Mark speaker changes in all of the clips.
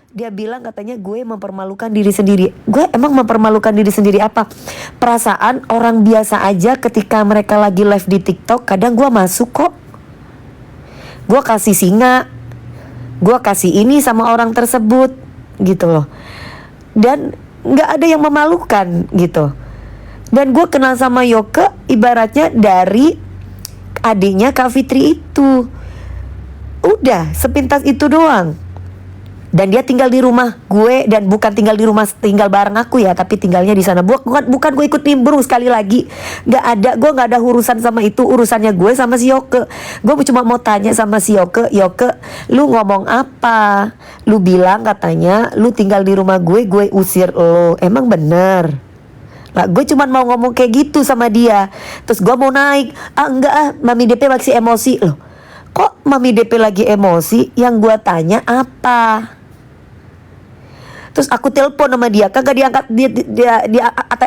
Speaker 1: Dia bilang katanya gue mempermalukan diri sendiri. Gue emang mempermalukan diri sendiri apa? Perasaan orang biasa aja ketika mereka lagi live di TikTok, kadang gue masuk kok. Gue kasih singa, gue kasih ini sama orang tersebut gitu loh. Dan gak ada yang memalukan gitu. Dan gue kenal sama Yoke ibaratnya dari adiknya Kak Fitri itu. Udah sepintas itu doang. Dan dia tinggal di rumah gue, dan bukan tinggal di rumah tinggal bareng aku ya, tapi tinggalnya di sana. Bukan gue ikut nimbrung, sekali lagi gue nggak ada urusan sama itu. Urusannya gue sama si Yoke. Gue cuma mau tanya sama si Yoke, lu ngomong apa? Lu bilang katanya lu tinggal di rumah gue usir lo. Emang bener? Lah gue cuma mau ngomong kayak gitu sama dia. Terus gue mau naik, enggak Mami DP masih emosi. Loh, kok Mami DP lagi emosi? Yang gue tanya apa? Terus aku telepon sama dia, kagak diangkat, dia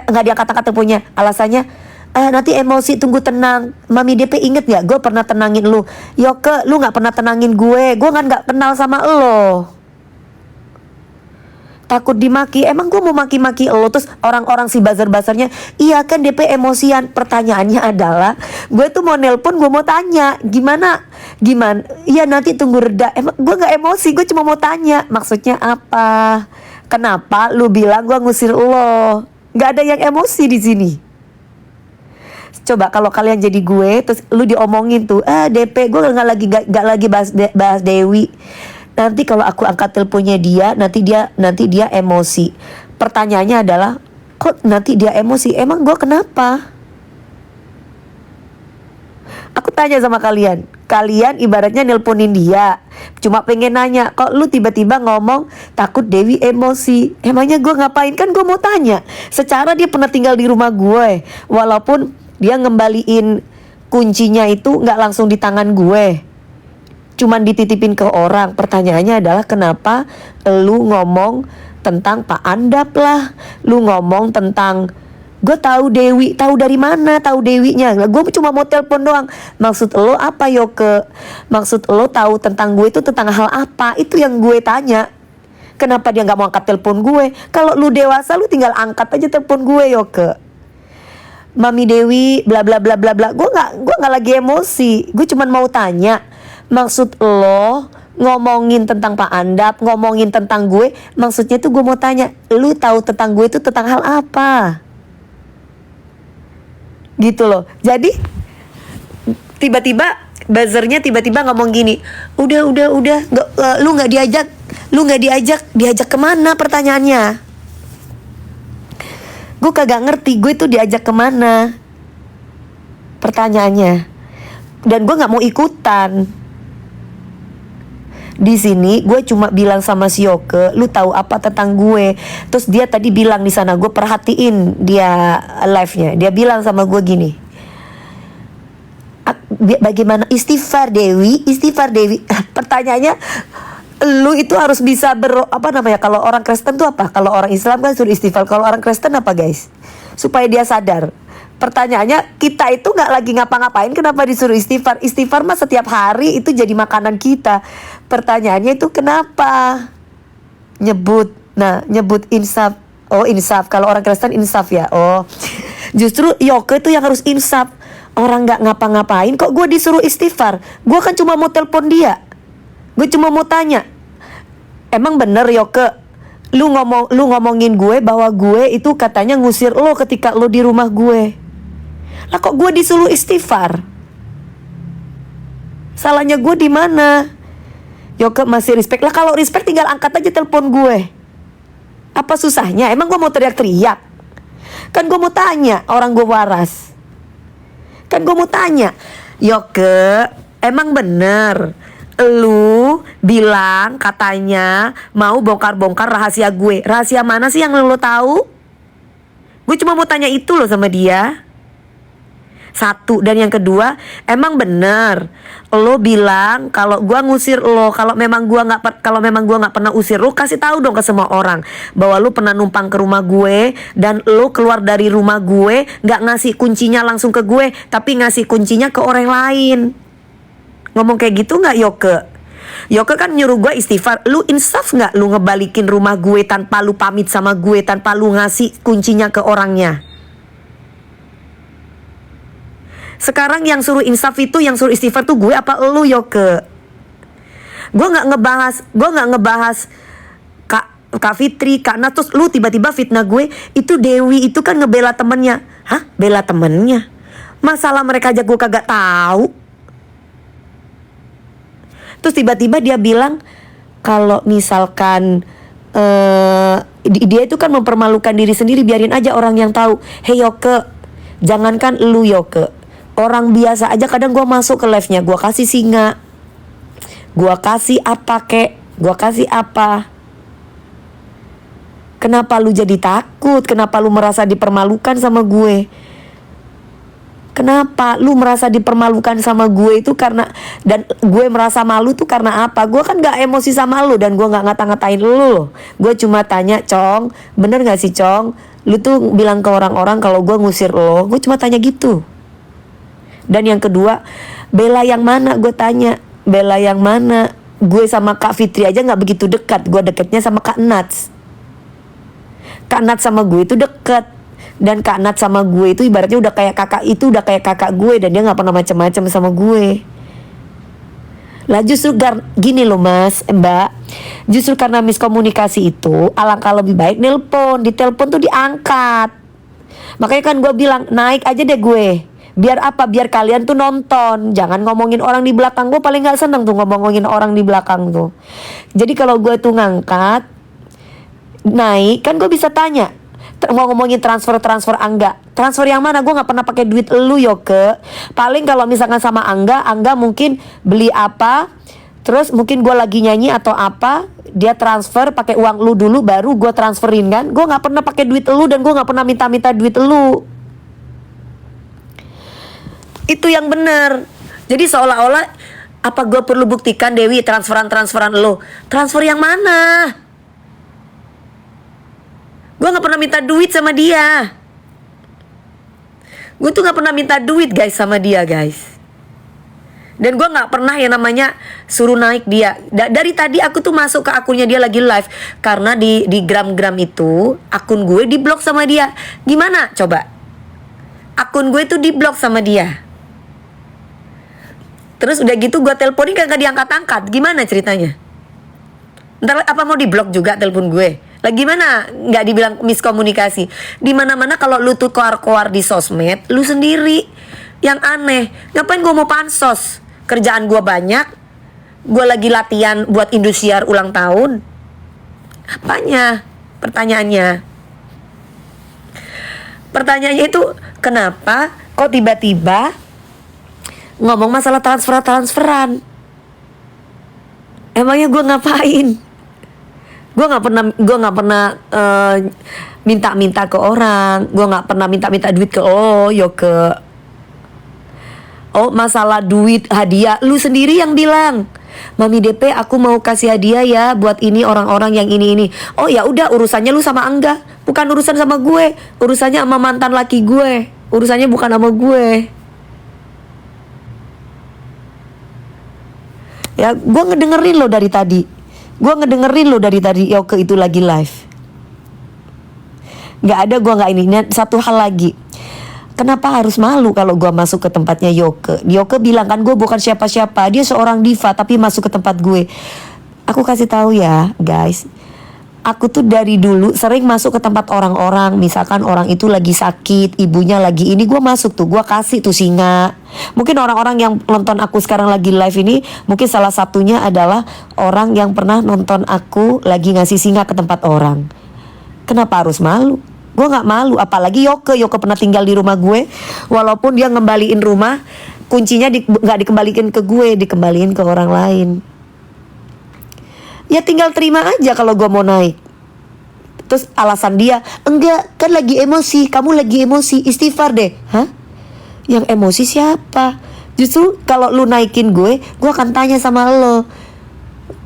Speaker 1: nggak diangkat teleponnya. Alasannya, nanti emosi, tunggu tenang. Mami DP inget nggak? Gue pernah tenangin lu. Yoke, lu nggak pernah tenangin gue. Gue kan nggak kenal sama lo. Takut dimaki. Emang gue mau maki-maki lo? Terus orang-orang si buzzer-buzzernya, iya kan DP emosian. Pertanyaannya adalah, gue tuh mau nelpon, gue mau tanya gimana? Iya nanti tunggu reda. Emang gue nggak emosi, gue cuma mau tanya. Maksudnya apa? Kenapa lu bilang gue ngusir lo? Gak ada yang emosi di sini. Coba kalau kalian jadi gue, terus lu diomongin tuh, DP gue nggak lagi bahas Dewi. Nanti kalau aku angkat teleponnya dia, nanti dia emosi. Pertanyaannya adalah, kok nanti dia emosi? Emang gue kenapa? Aku tanya sama kalian ibaratnya nelponin dia, cuma pengen nanya, kok lu tiba-tiba ngomong takut Dewi emosi? Emangnya gue ngapain? Kan gue mau tanya. Secara dia pernah tinggal di rumah gue, walaupun dia ngembaliin kuncinya itu gak langsung di tangan gue, cuman dititipin ke orang. Pertanyaannya adalah, kenapa lu ngomong tentang Pak Andap lah, lu ngomong tentang gue tahu Dewi, tahu dari mana tahu Dewinya? Gue cuma mau telepon doang. Maksud lo apa Yoke? Maksud lo tahu tentang gue itu tentang hal apa? Itu yang gue tanya. Kenapa dia nggak mau angkat telepon gue? Kalau lu dewasa lu tinggal angkat aja telepon gue Yoke. Mami Dewi bla bla bla bla bla. Gue nggak lagi emosi. Gue cuma mau tanya. Maksud lo ngomongin tentang Pak Andap, ngomongin tentang gue, maksudnya tuh gue mau tanya, lu tahu tentang gue itu tentang hal apa? Gitu loh. Jadi tiba-tiba buzzernya tiba-tiba ngomong gini, udah lu nggak diajak kemana? Pertanyaannya, gue kagak ngerti gue tuh diajak kemana pertanyaannya, dan gue nggak mau ikutan. Di sini gue cuma bilang sama si Yoke, lu tahu apa tentang gue? Terus dia tadi bilang di sana, gue perhatiin dia live-nya. Dia bilang sama gue gini, bagaimana istighfar Dewi? Pertanyaannya, lu itu harus bisa kalau orang Kristen tuh apa? Kalau orang Islam kan suruh istighfar. Kalau orang Kristen apa guys? Supaya dia sadar. Pertanyaannya, kita itu gak lagi ngapa-ngapain, kenapa disuruh istighfar? Istighfar mah setiap hari itu jadi makanan kita. Pertanyaannya itu kenapa nyebut insaf. Oh insaf, kalau orang Kristen insaf ya. Oh justru Yoke itu yang harus insaf. Orang gak ngapa-ngapain kok gue disuruh istighfar. Gue kan cuma mau telepon dia. Gue cuma mau tanya, emang bener Yoke, lu ngomongin gue bahwa gue itu katanya ngusir lo ketika lo di rumah gue. Lah kok gue disuruh istighfar? Salahnya gue di mana? Yoke masih respect. Lah kalau respect tinggal angkat aja telepon gue. Apa susahnya? Emang gue mau teriak-teriak? Kan gue mau tanya, orang gue waras. Kan gue mau tanya, Yoke, emang bener lu bilang katanya mau bongkar-bongkar rahasia gue. Rahasia mana sih yang lu tahu? Gue cuma mau tanya itu loh sama dia. Satu, dan yang kedua, emang bener lo bilang kalau gua ngusir lo, kalau memang gua nggak pernah usir lo, kasih tahu dong ke semua orang bahwa lo pernah numpang ke rumah gue dan lo keluar dari rumah gue nggak ngasih kuncinya langsung ke gue, tapi ngasih kuncinya ke orang lain. Ngomong kayak gitu nggak Yoke? Yoke kan nyuruh gue istighfar. Lu insaf gak lu ngebalikin rumah gue tanpa lu pamit sama gue, tanpa lu ngasih kuncinya ke orangnya? Sekarang yang suruh insaf itu, yang suruh istighfar tuh gue apa lu, Yoke? Gue gak ngebahas Kak Fitri, Kak Nat, terus lu tiba-tiba fitnah gue. Itu Dewi itu kan ngebela temennya. Hah? Bela temennya? Masalah mereka aja gue kagak tahu. Terus tiba-tiba dia bilang kalau misalkan dia itu kan mempermalukan diri sendiri, biarin aja orang yang tahu. Hey Yoke, jangankan lu Yoke, orang biasa aja kadang gue masuk ke live-nya, gue kasih singa, gue kasih apa kek, gue kasih apa. Kenapa lu jadi takut? Kenapa lu merasa dipermalukan sama gue? Kenapa lu merasa dipermalukan sama gue itu karena, dan gue merasa malu tuh karena apa? Gue kan gak emosi sama lu dan gue gak ngata-ngatain lu. Gue cuma tanya, Cong, bener gak sih Cong? Lu tuh bilang ke orang-orang kalau gue ngusir lo. Gue cuma tanya gitu. Dan yang kedua, bela yang mana? Gue tanya, bela yang mana? Gue sama Kak Fitri aja gak begitu dekat. Gue deketnya sama Kak Nats. Kak Nat sama gue itu deket, dan Kak Nat sama gue itu ibaratnya udah kayak kakak, itu udah kayak kakak gue, dan dia nggak pernah macam-macam sama gue. Lah justru gini loh Mas, Mbak, justru karena miskomunikasi itu alangkah lebih baik nelpon, di telepon tuh diangkat. Makanya kan gue bilang naik aja deh gue. Biar apa? Biar kalian tuh nonton. Jangan ngomongin orang di belakang. Gue paling gak seneng tuh ngomongin orang di belakang tuh. Jadi kalau gue tuh ngangkat, naik, kan gue bisa tanya, mau ngomongin transfer Angga, transfer yang mana? Gue nggak pernah pakai duit lu Yoke. Paling kalau misalkan sama Angga mungkin beli apa, terus mungkin gue lagi nyanyi atau apa, dia transfer pakai uang lu dulu, baru gue transferin kan. Gue nggak pernah pakai duit lu dan gue nggak pernah minta duit lu. Itu yang bener. Jadi seolah-olah apa gue perlu buktikan Dewi transferan lu? Transfer yang mana? Gue gak pernah minta duit sama dia. Gue tuh gak pernah minta duit guys sama dia guys. Dan gue gak pernah yang namanya suruh naik dia. Dari tadi aku tuh masuk ke akunnya dia lagi live. Karena di gram-gram itu akun gue diblok sama dia. Gimana coba? Akun gue tuh diblok sama dia. Terus udah gitu gue teleponin kagak diangkat-angkat. Gimana ceritanya? Ntar apa mau diblok juga telepon gue? Lah gimana nggak dibilang miskomunikasi? Di mana-mana kalau lu tuh koar-koar di sosmed, lu sendiri yang aneh. Ngapain gue mau pansos? Kerjaan gue banyak, gue lagi latihan buat Indosiar ulang tahun. Apanya? Pertanyaannya itu kenapa kok tiba-tiba ngomong masalah transferan? Emangnya gue ngapain? Gue nggak pernah minta ke orang. Gue nggak pernah minta duit ke lo, Yoke. Oh masalah duit hadiah, lu sendiri yang bilang, Mami DP aku mau kasih hadiah ya buat ini orang-orang yang ini. Oh ya udah, urusannya lu sama Angga, bukan urusan sama gue. Urusannya sama mantan laki gue. Urusannya bukan sama gue. Ya gue ngedengerin lo dari tadi. Yoke itu lagi live. Gak ada, gue gak ini. Satu hal lagi, kenapa harus malu kalau gue masuk ke tempatnya Yoke? Yoke bilang kan gue bukan siapa-siapa, dia seorang diva tapi masuk ke tempat gue. Aku kasih tahu ya guys, aku tuh dari dulu sering masuk ke tempat orang-orang. Misalkan orang itu lagi sakit, ibunya lagi ini, gue masuk tuh, gue kasih tuh singa. Mungkin orang-orang yang nonton aku sekarang lagi live ini, mungkin salah satunya adalah orang yang pernah nonton aku lagi ngasih singa ke tempat orang. Kenapa harus malu? Gue gak malu, apalagi Yoke pernah tinggal di rumah gue. Walaupun dia ngembaliin rumah, kuncinya gak dikembalikan ke gue, dikembaliin ke orang lain. Ya tinggal terima aja kalau gue mau naik. Terus alasan dia, enggak, kan lagi emosi, kamu lagi emosi, istighfar deh. Hah? Yang emosi siapa? Justru kalau lu naikin gue akan tanya sama lo.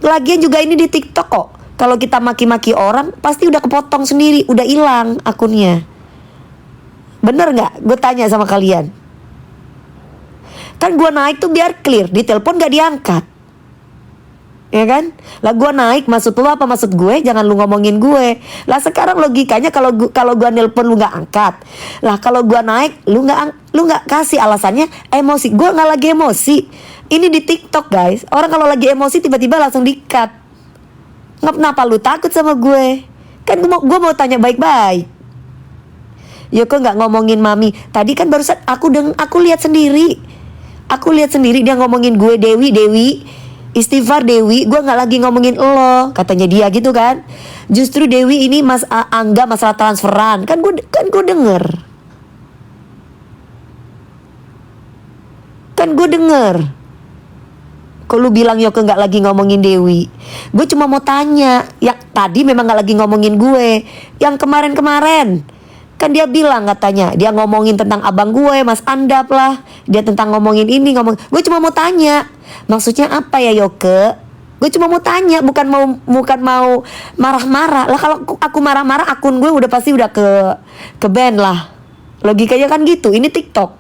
Speaker 1: Lagian juga ini di TikTok kok. Kalau kita maki-maki orang, pasti udah kepotong sendiri, udah hilang akunnya. Bener gak? Gue tanya sama kalian. Kan gue naik tuh biar clear, di telepon gak diangkat. Ya kan? Lah gue naik, maksud lu apa? Maksud gue jangan lu ngomongin gue. Lah sekarang logikanya kalau gue nelpon lu nggak angkat. Lah kalau gue naik lu nggak kasih alasannya emosi. Gue nggak lagi emosi. Ini di TikTok guys. Orang kalau lagi emosi tiba-tiba langsung di-cut. Kenapa lu takut sama gue? Kan gue mau tanya baik-baik. Yoko nggak ngomongin mami. Tadi kan barusan aku lihat sendiri. Aku lihat sendiri dia ngomongin gue Dewi. Istighfar Dewi, gue nggak lagi ngomongin lo, katanya dia gitu kan. Justru Dewi ini Mas Angga masalah transferan, kan gue denger. Kan gue denger. Kok lu bilang Yoko nggak lagi ngomongin Dewi? Gue cuma mau tanya, ya tadi memang nggak lagi ngomongin gue. Yang kemarin-kemarin kan dia bilang katanya dia ngomongin tentang abang gue, Mas Andap lah. Dia tentang ngomongin ini gue cuma mau tanya. Maksudnya apa ya Yoke? Gue cuma mau tanya, bukan mau marah-marah. Lah kalau aku marah-marah akun gue udah pasti udah ke ban lah. Logikanya kan gitu. Ini TikTok.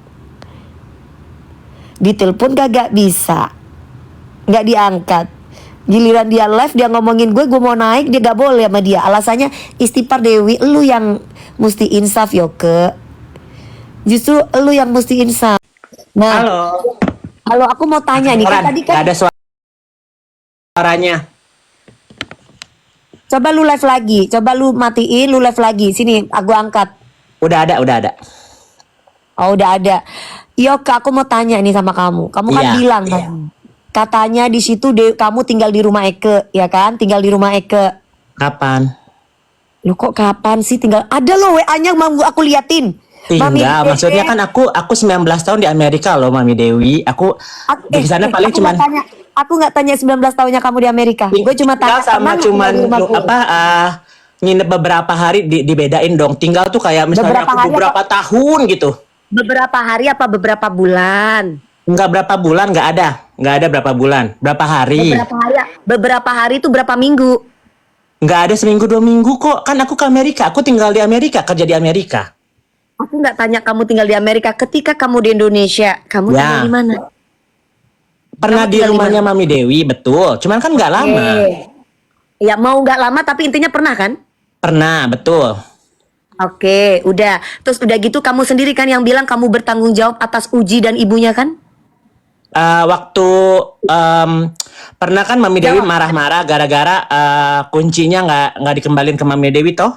Speaker 1: Ditelepon kagak bisa. Nggak diangkat. Giliran dia live dia ngomongin gue mau naik dia gak boleh sama dia. Alasannya istighfar Dewi, lu yang mesti insaf Yoke. Justru lu yang mesti insaf. Nah, halo, aku mau tanya nih kan tadi kan
Speaker 2: gak ada suaranya.
Speaker 1: Coba lu live lagi, coba lu matiin, lu live lagi. Sini, aku angkat.
Speaker 2: Udah ada.
Speaker 1: Oh, udah ada. Yoke, aku mau tanya nih sama kamu. Kamu kan bilang kan, katanya di situ kamu tinggal di rumah Eke, ya kan? Tinggal di rumah Eke.
Speaker 2: Kapan?
Speaker 1: Lu kok kapan sih tinggal? Ada loh WA-nya mau aku liatin.
Speaker 2: Tinggal, maksudnya kan aku 19 tahun di Amerika loh, Mami Dewi. Aku di sana paling cuman
Speaker 1: aku nggak tanya 19 tahunnya kamu di Amerika. Gue cuma tanya
Speaker 2: sama cuman nginep beberapa hari dibedain dong. Tinggal tuh kayak misalnya beberapa tahun gitu.
Speaker 1: Beberapa hari apa beberapa bulan?
Speaker 2: Enggak berapa bulan, nggak ada berapa bulan, berapa hari.
Speaker 1: Beberapa hari itu berapa minggu?
Speaker 2: Nggak ada seminggu 2 minggu kok. Kan aku ke Amerika, aku tinggal di Amerika, kerja di Amerika.
Speaker 1: Aku nggak tanya kamu tinggal di Amerika. Ketika kamu di Indonesia, kamu tinggal di mana?
Speaker 2: Pernah di rumahnya Mami Dewi, betul. Cuman kan nggak lama.
Speaker 1: Ya mau nggak lama, tapi intinya pernah kan?
Speaker 2: Pernah, betul.
Speaker 1: Oke, udah. Terus udah gitu kamu sendiri kan yang bilang kamu bertanggung jawab atas Uji dan ibunya kan?
Speaker 2: Waktu pernah kan Mami Dewi marah-marah gara-gara kuncinya nggak dikembalin ke Mami Dewi toh?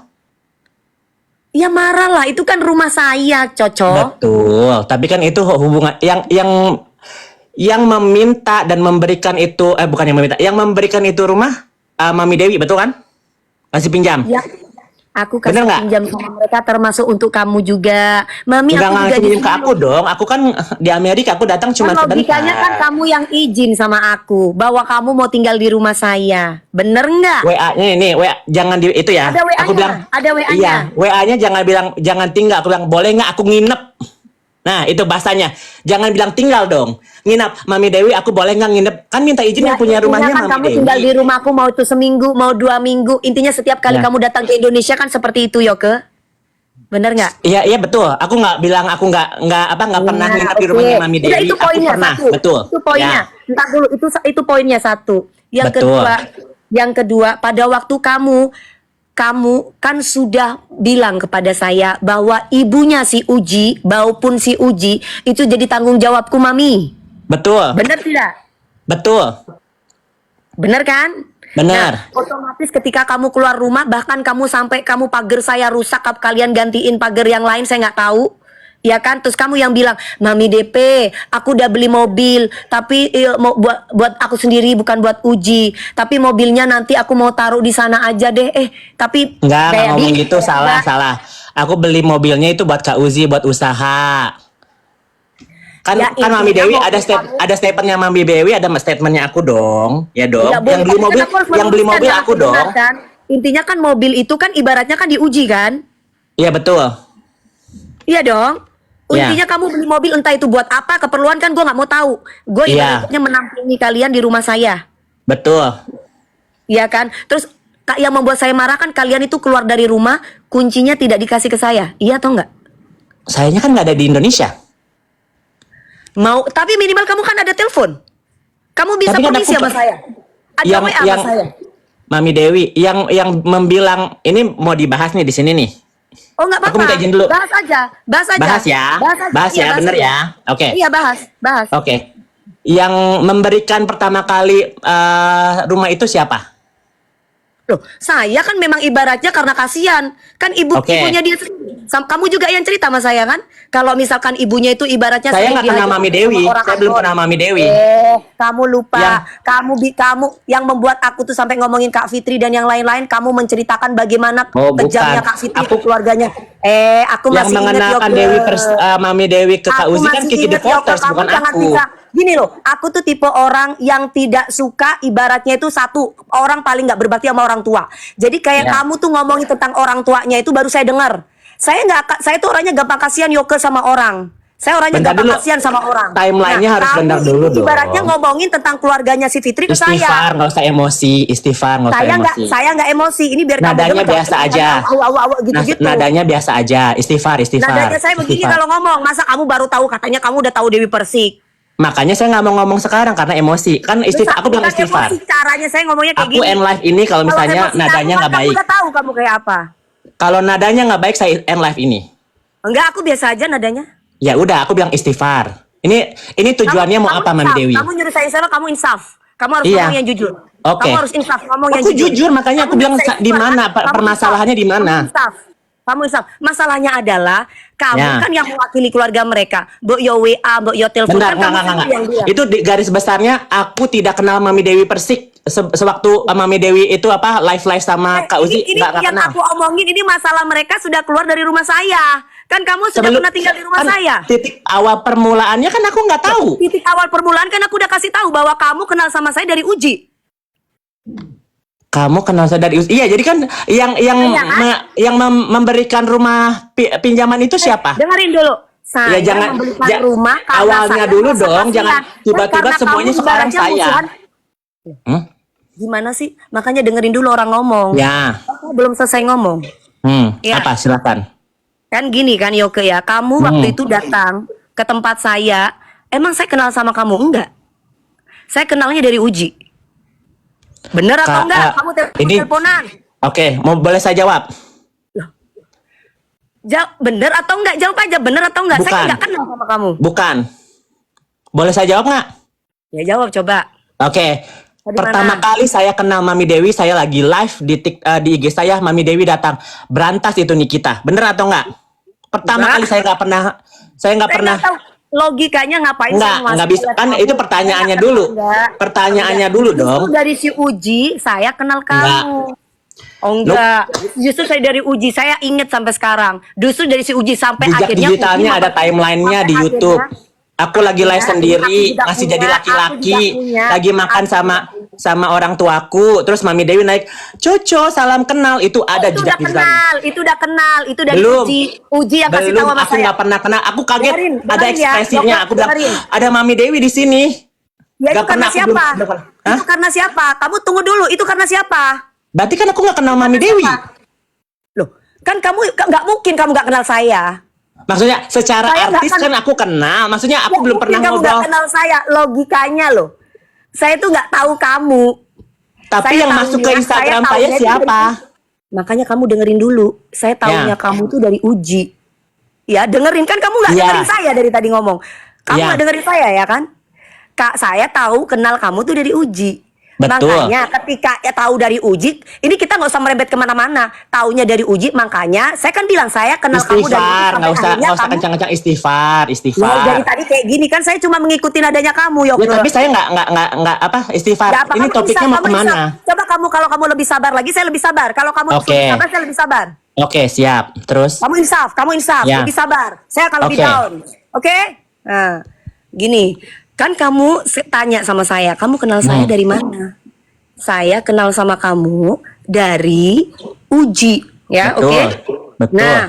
Speaker 1: Ya marah lah, itu kan rumah saya, cocok.
Speaker 2: Betul, tapi kan itu hubungan yang meminta dan memberikan itu bukan yang meminta, yang memberikan itu rumah Mami Dewi, betul kan? Kasih pinjam.
Speaker 1: Ya, aku kasih pinjam sama mereka termasuk untuk kamu juga. Mami
Speaker 2: nggak
Speaker 1: aku juga
Speaker 2: pinjam ke aku dong. Aku kan di Amerika, aku datang cuma sebentar.
Speaker 1: Logikanya kan kamu yang izin sama aku bahwa kamu mau tinggal di rumah saya. Bener nggak?
Speaker 2: WA-nya ini, WA jangan di itu ya.
Speaker 1: Ada WA-nya.
Speaker 2: Aku bilang,
Speaker 1: ada WA-nya.
Speaker 2: Iya, WA-nya jangan bilang jangan tinggal. Aku bilang boleh nggak aku nginep. Nah itu bahasanya. Jangan bilang tinggal dong. Nginep, Mami Dewi aku boleh nggak nginep? Kan minta izin yang punya rumahnya
Speaker 1: kan
Speaker 2: Mami
Speaker 1: kamu
Speaker 2: Dewi.
Speaker 1: tinggal di rumahku mau itu seminggu, mau 2 minggu. Intinya setiap kali kamu datang ke Indonesia kan seperti itu Yoke. Bener nggak?
Speaker 2: Iya betul. Aku nggak bilang aku nggak pernah nginep di rumahnya Mami Dewi.
Speaker 1: Udah, itu poinnya,
Speaker 2: aku pernah,
Speaker 1: satu.
Speaker 2: betul.
Speaker 1: Itu poinnya. Entar dulu, itu poinnya satu. Yang kedua, pada waktu kamu kan sudah bilang kepada saya bahwa ibunya si Uji maupun si Uji itu jadi tanggung jawabku Mami.
Speaker 2: Betul.
Speaker 1: Bener tidak?
Speaker 2: Betul.
Speaker 1: Bener kan?
Speaker 2: Benar.
Speaker 1: Nah, otomatis ketika kamu keluar rumah, bahkan kamu sampai kamu pagar saya rusak, kalian gantiin pagar yang lain, saya nggak tahu. Ya kan, terus kamu yang bilang, Mami DP, aku udah beli mobil, tapi mau buat aku sendiri bukan buat Uji, tapi mobilnya nanti aku mau taruh di sana aja deh. Tapi
Speaker 2: nggak ngomong gitu, salah. Aku beli mobilnya itu buat Kak Uzi, buat usaha. Kan Mami Dewi ada statementnya Mami Dewi, ada statementnya aku dong, ya dong. Ya, yang beli mobil aku dong.
Speaker 1: Kan? Intinya kan mobil itu kan ibaratnya kan diuji kan?
Speaker 2: Iya betul.
Speaker 1: Iya dong. Intinya kamu beli mobil entah itu buat apa, keperluan kan gue nggak mau tahu. Gue ibaratnya menampingi kalian di rumah saya.
Speaker 2: Betul.
Speaker 1: Iya kan? Terus yang membuat saya marah kan kalian itu keluar dari rumah, kuncinya tidak dikasih ke saya. Iya atau enggak?
Speaker 2: Sayanya kan nggak ada di Indonesia.
Speaker 1: Tapi minimal kamu kan ada telepon. Kamu bisa permisi sama saya.
Speaker 2: yang
Speaker 1: Agawe apa
Speaker 2: yang
Speaker 1: saya?
Speaker 2: Mami Dewi yang membilang ini mau dibahas nih di sini nih.
Speaker 1: Oh nggak
Speaker 2: Aku
Speaker 1: apa-apa.
Speaker 2: minta izin dulu.
Speaker 1: Bahas aja. Bahas aja.
Speaker 2: Bahas ya. Bahas
Speaker 1: Iya,
Speaker 2: ya, bener
Speaker 1: aja.
Speaker 2: ya. Oke.
Speaker 1: Iya bahas.
Speaker 2: Oke. Yang memberikan pertama kali rumah itu siapa?
Speaker 1: Loh, saya kan memang ibaratnya karena kasihan. Kan
Speaker 2: Oke.
Speaker 1: ibunya dia kamu juga yang cerita sama saya kan? Kalau misalkan ibunya itu ibaratnya
Speaker 2: Saya nggak kenal
Speaker 1: dihajar
Speaker 2: Mami
Speaker 1: sama
Speaker 2: Dewi.
Speaker 1: orang
Speaker 2: Saya belum
Speaker 1: Ambon.
Speaker 2: kenal Mami Dewi.
Speaker 1: Kamu lupa.
Speaker 2: Yang-
Speaker 1: Kamu yang membuat aku tuh sampai ngomongin Kak Fitri dan yang lain-lain. Kamu menceritakan bagaimana
Speaker 2: Oh,
Speaker 1: kejamnya
Speaker 2: bukan.
Speaker 1: Kak Fitri
Speaker 2: Aku-
Speaker 1: ke keluarganya. Aku
Speaker 2: Yang
Speaker 1: masih ingat
Speaker 2: mengenalkan Mami Dewi ke Kak Uzi kan Kiki The Fortress, bukan
Speaker 1: jangan
Speaker 2: aku.
Speaker 1: bisa. Gini loh, aku tuh tipe orang yang tidak suka ibaratnya itu satu orang paling nggak berbakti sama orang tua. Jadi kayak
Speaker 2: Ya.
Speaker 1: kamu tuh ngomongin tentang orang tuanya itu baru saya dengar. Saya tuh orangnya gampang kasihan Yoke sama orang. Saya orangnya
Speaker 2: Bentar
Speaker 1: gampang
Speaker 2: dulu.
Speaker 1: kasihan sama orang.
Speaker 2: Timeline-nya harus
Speaker 1: kamu
Speaker 2: benar
Speaker 1: ini
Speaker 2: dulu dong.
Speaker 1: Ibaratnya ngomongin tentang keluarganya si Fitri ke
Speaker 2: Istighfar,
Speaker 1: saya.
Speaker 2: nggak usah emosi. Istighfar, nggak usah emosi.
Speaker 1: Saya nggak emosi. Ini biar kamu
Speaker 2: Nadanya
Speaker 1: dengar,
Speaker 2: biasa
Speaker 1: jangan
Speaker 2: aja.
Speaker 1: gitu-gitu.
Speaker 2: Nadanya biasa aja. Istighfar.
Speaker 1: Nadanya saya begini
Speaker 2: Istighfar.
Speaker 1: kalau ngomong. Masa kamu baru tahu, katanya kamu udah tahu Dewi Persik.
Speaker 2: Makanya saya nggak mau ngomong sekarang karena emosi. Kan istighfar, aku bilang
Speaker 1: Bukan
Speaker 2: istighfar.
Speaker 1: emosi, caranya saya ngomongnya kayak
Speaker 2: Aku
Speaker 1: gini.
Speaker 2: end live ini kalau misalnya
Speaker 1: emosi
Speaker 2: nadanya
Speaker 1: kamu kan
Speaker 2: nggak baik.
Speaker 1: Kamu udah tahu kamu kayak apa.
Speaker 2: Kalau nadanya nggak baik, saya end live ini.
Speaker 1: Enggak, aku biasa aja nadanya.
Speaker 2: Ya udah, aku bilang istighfar. Ini tujuannya mau apa, Mami
Speaker 1: insaf.
Speaker 2: Dewi?
Speaker 1: Kamu nyuruh saya insaf, kamu insaf. Kamu harus
Speaker 2: Iya.
Speaker 1: ngomong yang jujur.
Speaker 2: Oke.
Speaker 1: Kamu harus insaf, ngomong yang
Speaker 2: Aku jujur, makanya aku bilang di mana, permasalahannya di mana?
Speaker 1: Kamu insaf. Masalahnya adalah kamu
Speaker 2: Ya.
Speaker 1: kan yang mewakili keluarga mereka. Mbok yo WA, mbok yo telepon
Speaker 2: Bentar,
Speaker 1: kan kamu
Speaker 2: enggak.
Speaker 1: sendiri yang bilang.
Speaker 2: Itu di garis besarnya aku tidak kenal Mami Dewi Persik. Sewaktu Mami Dewi itu live sama Kak Uzi,
Speaker 1: Ini
Speaker 2: nggak
Speaker 1: yang
Speaker 2: kenal.
Speaker 1: aku omongin, ini masalah mereka sudah keluar dari rumah saya. Kan kamu sudah pernah tinggal di rumah
Speaker 2: kan
Speaker 1: saya.
Speaker 2: Titik awal permulaannya kan aku nggak tahu.
Speaker 1: Titik awal permulaan kan aku udah kasih tahu bahwa kamu kenal sama saya dari Uji.
Speaker 2: Kamu kenal saya dari Uzi. Iya, jadi kan yang memberikan rumah pinjaman itu siapa?
Speaker 1: Dengerin dulu. Saya
Speaker 2: Ya, jangan-
Speaker 1: membelikan rumah karena
Speaker 2: awalnya
Speaker 1: saya
Speaker 2: dulu
Speaker 1: merasa
Speaker 2: dong,
Speaker 1: kasihan.
Speaker 2: jangan tiba-tiba
Speaker 1: Karena
Speaker 2: semuanya
Speaker 1: kamu
Speaker 2: sekarang
Speaker 1: ibaratnya
Speaker 2: saya.
Speaker 1: musuhan.
Speaker 2: Hmm?
Speaker 1: Gimana sih? Makanya dengerin dulu orang ngomong.
Speaker 2: Ya.
Speaker 1: Aku belum selesai ngomong. Ya.
Speaker 2: Apa? Silakan.
Speaker 1: Kan gini kan Yoke ya, kamu waktu itu datang ke tempat saya, emang saya kenal sama kamu? Enggak. Saya kenalnya dari Uji. Bener atau enggak? Kamu teleponan.
Speaker 2: Oke, boleh saya jawab?
Speaker 1: Bener atau enggak? Jawab aja, bener atau enggak?
Speaker 2: Bukan.
Speaker 1: Saya enggak kenal sama kamu.
Speaker 2: Bukan. Boleh saya jawab nggak?
Speaker 1: Ya jawab coba.
Speaker 2: Oke.
Speaker 1: Tadi
Speaker 2: Pertama
Speaker 1: mana?
Speaker 2: kali saya kenal Mami Dewi, saya lagi live di IG saya, Mami Dewi datang. Berantas itu Nikita. Bener atau enggak? Pertama
Speaker 1: Enggak.
Speaker 2: kali saya nggak pernah
Speaker 1: Saya nggak tahu logikanya ngapain
Speaker 2: nggak bisa kan itu pertanyaannya dulu. Pertanyaannya dulu dong.
Speaker 1: Justru dari si Uji saya kenal
Speaker 2: Enggak.
Speaker 1: kamu. Oh enggak, justru saya dari Uji saya inget sampai sekarang. Justru dari si Uji sampai
Speaker 2: Jejak
Speaker 1: akhirnya
Speaker 2: digitalnya
Speaker 1: Uji
Speaker 2: ada timelinenya di
Speaker 1: sampai
Speaker 2: YouTube.
Speaker 1: akhirnya-
Speaker 2: Aku lagi live
Speaker 1: Ya,
Speaker 2: sendiri,
Speaker 1: aku juga
Speaker 2: masih
Speaker 1: punya,
Speaker 2: jadi laki-laki,
Speaker 1: aku juga punya.
Speaker 2: lagi makan sama orang tuaku. Terus Mami Dewi naik, Coco salam kenal, itu ada
Speaker 1: itu
Speaker 2: jejak
Speaker 1: udah
Speaker 2: digitalnya.
Speaker 1: kenal, itu dari
Speaker 2: Belum.
Speaker 1: Uji yang kasih
Speaker 2: Belum,
Speaker 1: tahu sama
Speaker 2: aku
Speaker 1: saya.
Speaker 2: nggak pernah kenal. Aku kaget
Speaker 1: Dengerin,
Speaker 2: ada
Speaker 1: dengerin ya.
Speaker 2: ekspresinya.
Speaker 1: Yoko,
Speaker 2: Aku bilang
Speaker 1: dengerin.
Speaker 2: ada Mami Dewi di sini.
Speaker 1: Ya itu
Speaker 2: Nggak
Speaker 1: karena
Speaker 2: pernah, aku
Speaker 1: siapa?
Speaker 2: belum- Hah?
Speaker 1: Itu karena siapa? Kamu tunggu dulu, itu karena siapa?
Speaker 2: Berarti kan aku nggak kenal Mami Dewi.
Speaker 1: Loh, kan kamu nggak mungkin kamu nggak kenal saya.
Speaker 2: Maksudnya secara
Speaker 1: Saya nggak
Speaker 2: artis kan aku kenal. Maksudnya aku
Speaker 1: Ya,
Speaker 2: belum
Speaker 1: mungkin
Speaker 2: pernah
Speaker 1: kamu
Speaker 2: ngobrol.
Speaker 1: nggak kenal saya, logikanya loh. Saya tuh nggak tahu kamu.
Speaker 2: Tapi
Speaker 1: Saya
Speaker 2: yang masuk ke
Speaker 1: tahunya-
Speaker 2: Instagram
Speaker 1: saya
Speaker 2: saya
Speaker 1: tahunya
Speaker 2: siapa?
Speaker 1: Makanya kamu dengerin dulu. Saya tahunya
Speaker 2: Ya.
Speaker 1: kamu tuh dari Uji. Ya dengerin kan kamu nggak
Speaker 2: Ya.
Speaker 1: dengerin saya dari tadi ngomong. Kamu
Speaker 2: Ya.
Speaker 1: nggak dengerin saya ya kan? Kak saya tahu kenal kamu tuh dari Uji.
Speaker 2: Betul.
Speaker 1: Makanya ketika tahu dari Uji, ini kita nggak usah merembet kemana-mana. Taunya dari Uji, makanya saya kan bilang saya kenal kamu dari Uji
Speaker 2: Istighfar,
Speaker 1: sampai akhirnya
Speaker 2: nggak usah
Speaker 1: kamu-
Speaker 2: kencang-kencang istighfar.
Speaker 1: Ya, dari tadi kayak gini kan saya cuma mengikuti nadanya kamu, Yoke.
Speaker 2: Ya tapi saya nggak apa istighfar.
Speaker 1: Nggak apa,
Speaker 2: Ini
Speaker 1: kamu
Speaker 2: topiknya
Speaker 1: insaf,
Speaker 2: mau
Speaker 1: kamu
Speaker 2: kemana?
Speaker 1: insaf. Coba kalau kamu lebih sabar lagi, saya lebih sabar. Kalau kamu
Speaker 2: Oke.
Speaker 1: lebih sabar, saya lebih sabar.
Speaker 2: Oke, siap. Terus?
Speaker 1: Kamu insaf,
Speaker 2: Ya.
Speaker 1: lebih sabar. Saya akan lebih
Speaker 2: Oke.
Speaker 1: down. Oke? Nah, gini, kan kamu tanya sama saya, kamu kenal saya dari mana? Saya kenal sama kamu dari Uji, ya,
Speaker 2: Betul,
Speaker 1: oke?
Speaker 2: betul.
Speaker 1: Nah,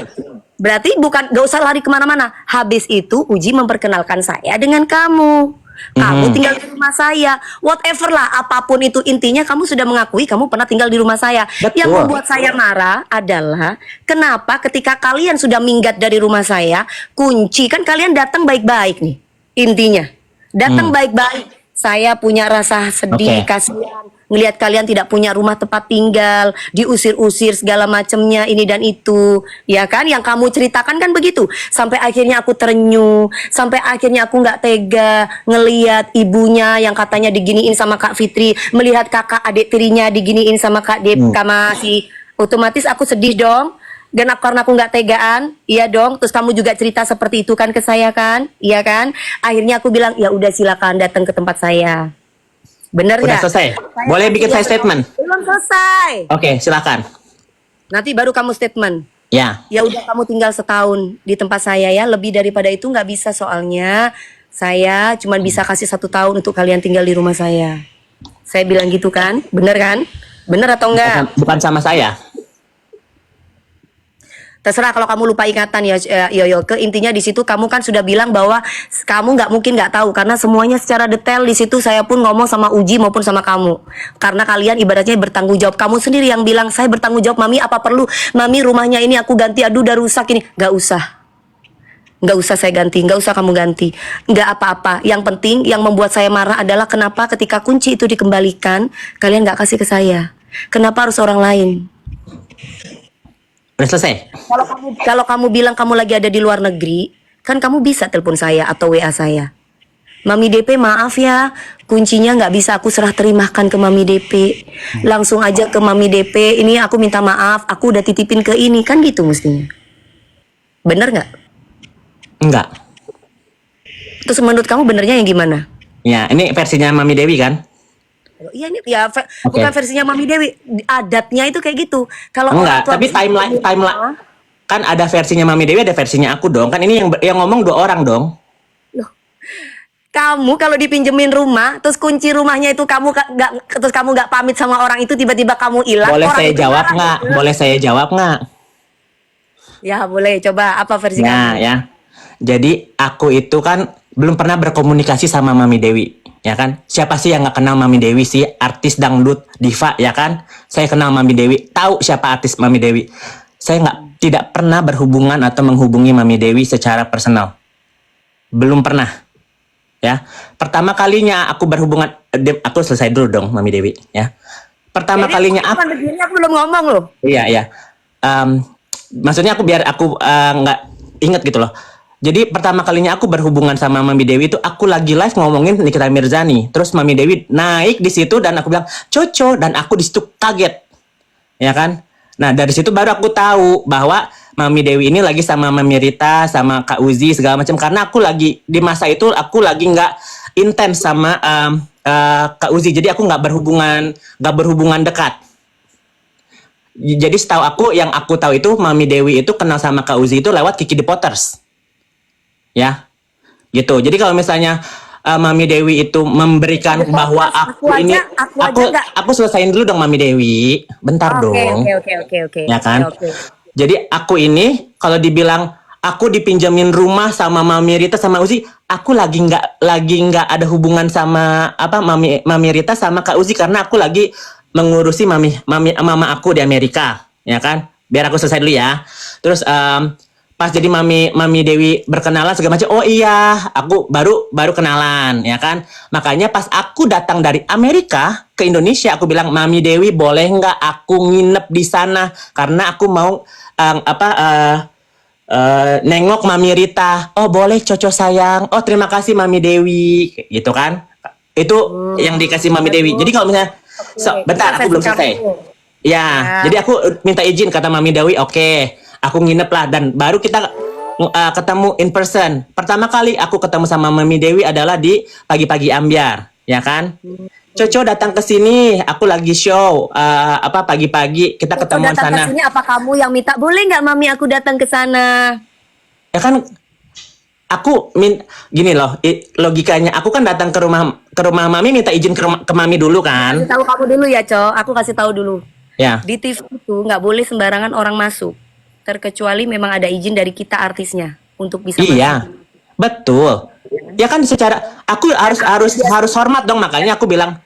Speaker 1: berarti gak usah lari kemana-mana. Habis itu Uji memperkenalkan saya dengan kamu. Kamu tinggal di rumah saya. Whatever lah, apapun itu intinya kamu sudah mengakui kamu pernah tinggal di rumah saya.
Speaker 2: Betul.
Speaker 1: Yang membuat saya marah adalah kenapa ketika kalian sudah minggat dari rumah saya, kunci kan kalian datang baik-baik nih. Intinya, datang baik-baik. Saya punya rasa sedih,
Speaker 2: Oke.
Speaker 1: kasihan.
Speaker 3: ngelihat kalian tidak punya rumah tempat tinggal, diusir-usir segala macamnya ini dan itu, ya kan? Yang kamu ceritakan kan begitu. Sampai akhirnya aku terenyuh, sampai akhirnya aku nggak tega ngelihat ibunya yang katanya diginiin sama Kak Fitri, melihat kakak adik tirinya diginiin sama Kak Dep, sama si, otomatis aku sedih dong. Dan karena aku nggak tegaan, iya dong. Terus kamu juga cerita seperti itu kan ke saya kan, iya kan? Akhirnya aku bilang ya udah silakan datang ke tempat saya. Bener
Speaker 2: Udah
Speaker 3: nggak?
Speaker 2: selesai? Boleh bikin saya statement?
Speaker 3: Belum selesai.
Speaker 2: Oke, silakan.
Speaker 3: Nanti baru kamu statement.
Speaker 2: Ya.
Speaker 3: Ya udah kamu tinggal setahun di tempat saya ya. Lebih daripada itu nggak bisa soalnya saya cuma bisa kasih 1 tahun untuk kalian tinggal di rumah saya. Saya bilang gitu kan, bener kan? Bener atau enggak?
Speaker 2: Bukan sama saya.
Speaker 3: Terserah kalau kamu lupa ingatan ya Yoyo. Ke intinya di situ kamu kan sudah bilang bahwa kamu nggak mungkin nggak tahu karena semuanya secara detail di situ saya pun ngomong sama Uji maupun sama kamu. Karena kalian ibaratnya bertanggung jawab. Kamu sendiri yang bilang saya bertanggung jawab Mami, apa perlu Mami rumahnya ini aku ganti, aduh udah rusak ini. Nggak usah. Nggak usah saya ganti, nggak usah kamu ganti. Nggak apa-apa. Yang penting yang membuat saya marah adalah kenapa ketika kunci itu dikembalikan kalian nggak kasih ke saya. Kenapa harus orang lain?
Speaker 2: Udah selesai?
Speaker 3: Kalau kamu bilang kamu lagi ada di luar negeri, kan kamu bisa telepon saya atau WA saya. Mami DP maaf ya, kuncinya nggak bisa aku serah terimahkan ke Mami DP. Langsung aja ke Mami DP, ini aku minta maaf, aku udah titipin ke ini, kan gitu mestinya. Bener nggak?
Speaker 2: Enggak.
Speaker 3: Terus menurut kamu benernya yang gimana?
Speaker 2: Ya, ini versinya Mami Dewi kan?
Speaker 3: Iya ini ya bukan versinya Mami Dewi, adatnya itu kayak gitu. Kalau
Speaker 2: enggak, tapi timeline kan ada versinya Mami Dewi, ada versinya aku dong. Kan ini yang ngomong 2 orang dong.
Speaker 3: Loh, kamu kalau dipinjemin rumah, terus kunci rumahnya itu kamu terus kamu nggak pamit sama orang itu, tiba-tiba kamu hilang.
Speaker 2: Boleh saya jawab nggak? Boleh saya jawab nggak?
Speaker 3: Ya boleh, coba apa versi
Speaker 2: Nah
Speaker 3: kamu?
Speaker 2: ya, jadi aku itu kan belum pernah berkomunikasi sama Mami Dewi, ya kan? Siapa sih yang nggak kenal Mami Dewi sih? Artis dangdut diva, ya kan? Saya kenal Mami Dewi, tahu siapa artis Mami Dewi. Saya tidak pernah berhubungan atau menghubungi Mami Dewi secara personal, belum pernah. Ya, pertama kalinya aku berhubungan, aku selesai dulu dong Mami Dewi, ya. Pertama
Speaker 3: Jadi,
Speaker 2: kalinya aku,
Speaker 3: begini aku belum ngomong loh.
Speaker 2: iya ya. Maksudnya aku biar aku nggak inget gitu loh. Jadi pertama kalinya aku berhubungan sama Mami Dewi itu aku lagi live ngomongin Nikita Mirzani. Terus Mami Dewi naik di situ dan aku bilang Coco, dan aku di situ kaget, ya kan? Nah dari situ baru aku tahu bahwa Mami Dewi ini lagi sama Mami Rita, sama Kak Uzi segala macam. Karena aku lagi di masa itu aku lagi nggak intens sama Kak Uzi. Jadi aku nggak berhubungan dekat. Jadi setahu aku, yang aku tahu itu Mami Dewi itu kenal sama Kak Uzi itu lewat Kiki The Potters. Ya, gitu. Jadi kalau misalnya Mami Dewi itu memberikan bahwa aku selesain dulu dong Mami Dewi, bentar dong.
Speaker 3: Oke.
Speaker 2: Ya kan? Jadi aku ini kalau dibilang aku dipinjemin rumah sama Mami Rita sama Uzi, aku lagi nggak ada hubungan sama Mami Rita sama Kak Uzi karena aku lagi mengurusi mama aku di Amerika, ya kan? Biar aku selesai dulu ya. Terus pas jadi Mami Dewi berkenalan segala macam, oh iya, aku baru kenalan, ya kan? Makanya pas aku datang dari Amerika ke Indonesia, aku bilang Mami Dewi boleh nggak aku nginep di sana karena aku mau nengok Mami Rita. Oh boleh Coco sayang. Oh terima kasih Mami Dewi, gitu kan? Itu yang dikasih Mami Dewi. Jadi kalau misalnya, bentar aku belum selesai. Ya, jadi aku minta izin kata Mami Dewi, oke. Aku nginep lah dan baru kita ketemu in person. Pertama kali aku ketemu sama Mami Dewi adalah di pagi-pagi ambyar, ya kan? Coco datang ke sini, aku lagi show pagi-pagi kita ketemuan
Speaker 3: datang
Speaker 2: sana.
Speaker 3: Ke sini apa kamu yang minta? Boleh nggak Mami aku datang ke sana?
Speaker 2: Ya kan gini loh, logikanya aku kan datang ke rumah Mami minta izin ke Mami dulu kan.
Speaker 3: Kasih tahu kamu dulu ya, Aku kasih tahu dulu.
Speaker 2: Ya.
Speaker 3: Di TV itu nggak boleh sembarangan orang masuk. Terkecuali memang ada izin dari kita artisnya untuk bisa masuk.
Speaker 2: Iya. Betul. Ya kan secara aku harus hormat dong, makanya aku bilang.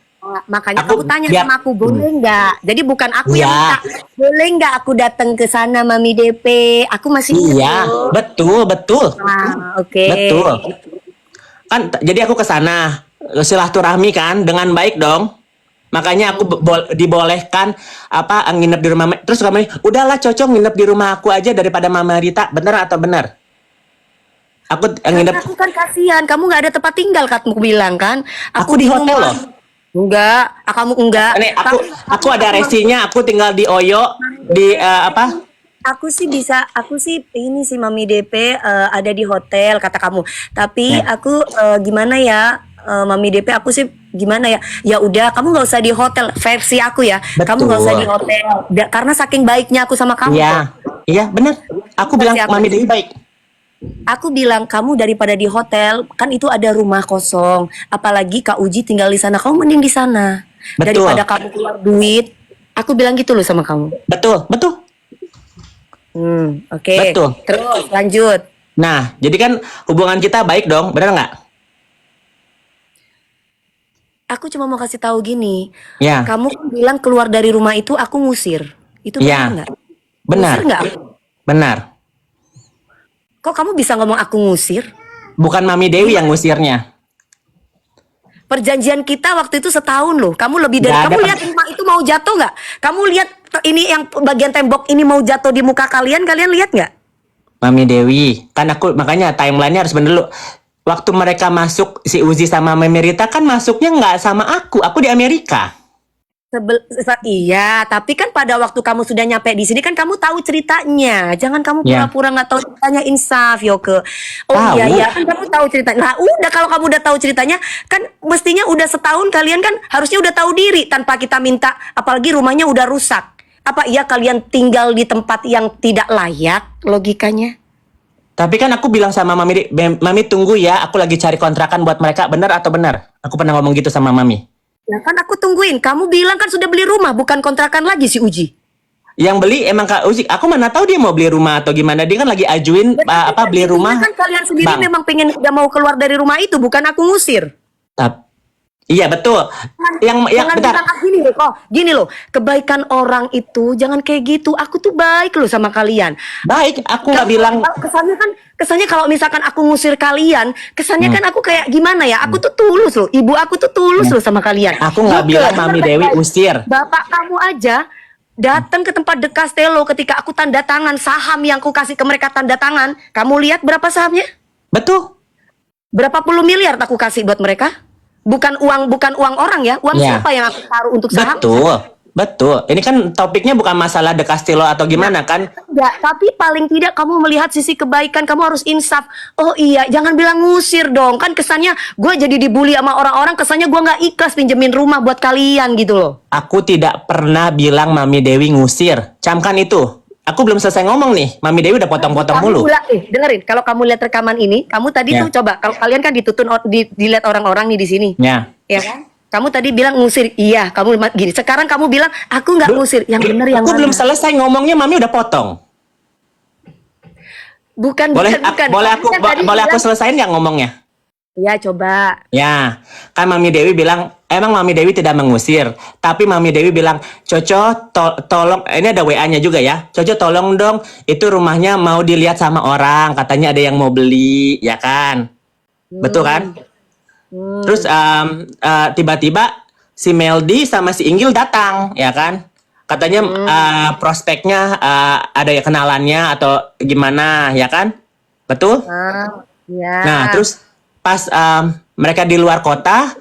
Speaker 3: Makanya kamu tanya sama aku, boleh nggak? Jadi bukan aku yang minta, boleh nggak aku datang ke sana Mami DP? Aku masih ingat.
Speaker 2: Iya, betul.
Speaker 3: Oke.
Speaker 2: Betul. Kan jadi aku ke sana silaturahmi kan dengan baik dong. Makanya aku dibolehkan apa nginep di rumah. Terus kamu, udahlah cocok nginep di rumah aku aja daripada Mama Rita. Bener atau benar? Aku
Speaker 3: Karena
Speaker 2: nginep.
Speaker 3: aku kan kasihan, kamu nggak ada tempat tinggal, kamu bilang kan.
Speaker 2: Aku di hotel loh.
Speaker 3: Enggak, kamu enggak.
Speaker 2: Nih aku ada resinya. Aku tinggal di Oyo di apa?
Speaker 3: Aku sih ini sih Mami DP ada di hotel kata kamu. Tapi
Speaker 2: Ya.
Speaker 3: aku gimana ya Mami DP aku sih gimana ya? Ya udah kamu nggak usah di hotel versi aku ya. Kamu nggak usah
Speaker 2: Betul.
Speaker 3: di hotel. Karena saking baiknya aku sama kamu.
Speaker 2: Iya, iya bener. Aku bilang
Speaker 3: Versi aku.
Speaker 2: Mami Dewi baik.
Speaker 3: Aku bilang kamu daripada di hotel kan itu ada rumah kosong. Apalagi Kak Uji tinggal di sana. Kamu mending di sana
Speaker 2: Betul.
Speaker 3: daripada kamu keluar duit. Aku bilang gitu loh sama kamu.
Speaker 2: Betul, betul.
Speaker 3: Oke.
Speaker 2: Betul.
Speaker 3: Terus lanjut.
Speaker 2: Nah, jadi kan hubungan kita baik dong, bener nggak?
Speaker 3: Aku cuma mau kasih tahu gini.
Speaker 2: Ya,
Speaker 3: Kamu kan bilang keluar dari rumah itu aku ngusir. Itu benar
Speaker 2: Ya.
Speaker 3: nggak?
Speaker 2: benar,
Speaker 3: Ngusir nggak?
Speaker 2: benar.
Speaker 3: Kok kamu bisa ngomong aku ngusir?
Speaker 2: Bukan Mami Dewi yang ngusirnya.
Speaker 3: Perjanjian kita waktu itu setahun loh. Kamu lebih dari
Speaker 2: Nggak ada
Speaker 3: kamu lihat rumah itu mau jatuh nggak? Kamu lihat ini yang bagian tembok ini mau jatuh di muka kalian? Kalian lihat nggak?
Speaker 2: Mami Dewi, kan aku makanya timelinenya harus bener dulu. Waktu mereka masuk si Uzi sama Mami Rita kan masuknya nggak sama aku di Amerika.
Speaker 3: Iya, tapi kan pada waktu kamu sudah nyampe di sini kan kamu tahu ceritanya. Jangan kamu
Speaker 2: Ya.
Speaker 3: pura-pura nggak tahu ceritanya, insaf Yoke. Oh
Speaker 2: Tahu.
Speaker 3: iya iya kan kamu tahu ceritanya. Nah, udah kalau kamu udah tahu ceritanya kan mestinya udah setahun kalian kan harusnya udah tahu diri tanpa kita minta, apalagi rumahnya udah rusak. Apa iya kalian tinggal di tempat yang tidak layak logikanya?
Speaker 2: Tapi kan aku bilang sama Mami, Mami tunggu ya, aku lagi cari kontrakan buat mereka. Benar atau benar? Aku pernah ngomong gitu sama Mami.
Speaker 3: Ya kan aku tungguin. Kamu bilang kan sudah beli rumah, bukan kontrakan lagi si Uji.
Speaker 2: Yang beli emang Kak Uzi. Aku mana tahu dia mau beli rumah atau gimana. Dia kan lagi ajuin beli rumah.
Speaker 3: Kan kalian sendiri
Speaker 2: Bang.
Speaker 3: memang pengen udah mau keluar dari rumah itu, bukan aku ngusir.
Speaker 2: Iya betul. Yang
Speaker 3: Jangan
Speaker 2: bentar.
Speaker 3: bilang gini loh, gini loh, kebaikan orang itu jangan kayak gitu. Aku tuh baik loh sama kalian.
Speaker 2: Baik, aku nggak bilang.
Speaker 3: Kesannya kalau misalkan aku ngusir kalian, kesannya kan aku kayak gimana ya? Aku tuh tulus loh, ibu aku tuh tulus loh sama kalian.
Speaker 2: Aku nggak
Speaker 3: Yoke,
Speaker 2: bilang Mami Dewi usir.
Speaker 3: Bapak kamu aja datang ke tempat The Castello ketika aku tanda tangan saham yang aku kasih ke mereka tanda tangan. Kamu lihat berapa sahamnya?
Speaker 2: Betul.
Speaker 3: Berapa puluh miliar aku kasih buat mereka? Bukan uang orang ya, uang
Speaker 2: Ya.
Speaker 3: siapa yang aku taruh untuk saham?
Speaker 2: Betul. Ini kan topiknya bukan masalah The Castillo atau gimana kan?
Speaker 3: Enggak, tapi paling tidak kamu melihat sisi kebaikan, kamu harus insaf. Oh iya, jangan bilang ngusir dong. Kan kesannya gue jadi dibully sama orang-orang, kesannya gue nggak ikhlas pinjemin rumah buat kalian gitu loh.
Speaker 2: Aku tidak pernah bilang Mami Dewi ngusir. Camkan itu. Aku belum selesai ngomong nih. Mami Dewi udah potong-potong mulu.
Speaker 3: Dengerin, kalau kamu lihat rekaman ini, kamu tadi
Speaker 2: Ya.
Speaker 3: tuh coba, kalau kalian kan dilihat orang-orang nih di sini.
Speaker 2: Ya.
Speaker 3: Ya kan? Kamu tadi bilang ngusir, iya, kamu gini. Sekarang kamu bilang aku nggak ngusir, yang benar yang
Speaker 2: Aku
Speaker 3: mana?
Speaker 2: belum selesai ngomongnya, Mami udah potong.
Speaker 3: Bukan,
Speaker 2: Boleh
Speaker 3: bukan.
Speaker 2: boleh aku
Speaker 3: Kamu kan tadi
Speaker 2: boleh aku
Speaker 3: bilang-
Speaker 2: selesaiin nggak ngomongnya?
Speaker 3: Ya coba.
Speaker 2: Ya, kan Mami Dewi bilang, emang Mami Dewi tidak mengusir. Tapi Mami Dewi bilang, Coco tolong, ini ada WA-nya juga ya. Coco tolong dong, itu rumahnya mau dilihat sama orang. Katanya ada yang mau beli, ya kan? Betul kan? Terus tiba-tiba si Meldi sama si Inggil datang, ya kan? Katanya prospeknya ada ya kenalannya atau gimana, ya kan? Betul?
Speaker 3: Ya.
Speaker 2: Nah, terus pas mereka di luar kota,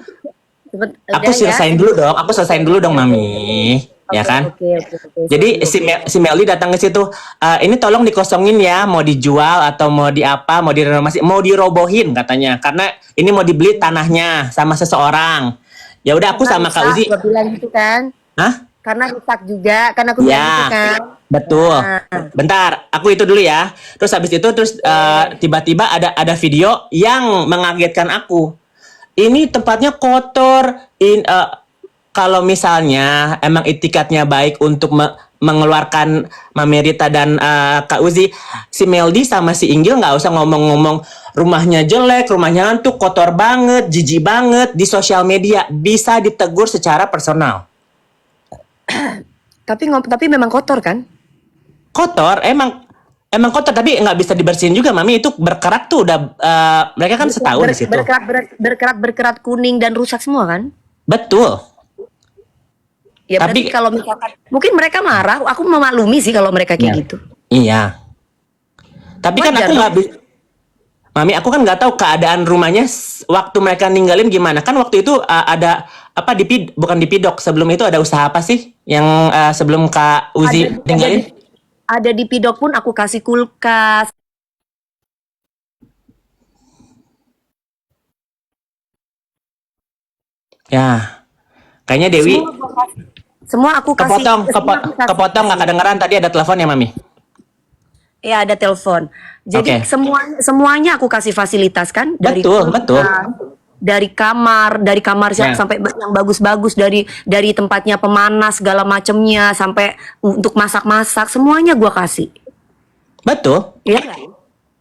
Speaker 2: aku selesain dulu dong. Aku selesain dulu dong, Mami. Ya kan?
Speaker 3: Oke.
Speaker 2: Jadi si Melly datang ke situ. Ini tolong dikosongin ya. Mau dijual atau mau di apa? Mau direnovasi? Mau dirobohin katanya. Karena ini mau dibeli tanahnya sama seseorang. Ya udah aku sama Kak Uzi.
Speaker 3: Gue bilang gitu kan.
Speaker 2: Hah?
Speaker 3: Karena rusak juga. Karena aku bilang gitu
Speaker 2: Ya,
Speaker 3: kan.
Speaker 2: betul. Bentar, aku itu dulu ya. Terus habis itu tiba-tiba ada video yang mengagetkan aku. Ini tempatnya kotor. Kalau misalnya emang itikadnya baik untuk mengeluarkan Mami Rita dan Kak Uzi, si Meldi sama si Inggil nggak usah ngomong-ngomong rumahnya jelek, rumahnya ngantuk, kotor banget, jijik banget di sosial media. Bisa ditegur secara personal.
Speaker 3: Tapi memang kotor kan?
Speaker 2: Kotor, emang kotor, tapi nggak bisa dibersihin juga, Mami. Itu berkerak tuh udah mereka kan setahun di situ.
Speaker 3: Berkerat kuning dan rusak semua kan?
Speaker 2: Betul.
Speaker 3: Ya berarti
Speaker 2: Tapi
Speaker 3: kalau misalkan mungkin mereka marah, aku memaklumi sih kalau mereka kayak
Speaker 2: ya,
Speaker 3: gitu.
Speaker 2: iya. Tapi kan
Speaker 3: Wajar
Speaker 2: aku nggak
Speaker 3: dong.
Speaker 2: bisa, Mami, aku kan nggak tahu keadaan rumahnya waktu mereka ninggalin gimana. Kan waktu itu ada apa bukan di Pidok, sebelum itu ada usaha apa sih yang sebelum Kak
Speaker 3: Ada
Speaker 2: Uzi
Speaker 3: ada di
Speaker 2: ninggalin?
Speaker 3: ada di Pidok pun aku kasih kulkas.
Speaker 2: Ya, kayaknya Dewi
Speaker 3: Semua gua kasih. Semua aku kasih, semua aku
Speaker 2: kepotong nggak
Speaker 3: kasih.
Speaker 2: kedengeran tadi ada telepon ya Mami.
Speaker 3: Ya ada telepon. Jadi
Speaker 2: Oke,
Speaker 3: semuanya aku kasih fasilitas kan dari
Speaker 2: betul betul.
Speaker 3: kulkas, dari kamar
Speaker 2: Ya,
Speaker 3: sampai yang bagus-bagus, dari tempatnya pemanas segala macemnya sampai untuk masak-masak semuanya gua kasih.
Speaker 2: betul,
Speaker 3: Iya nggak?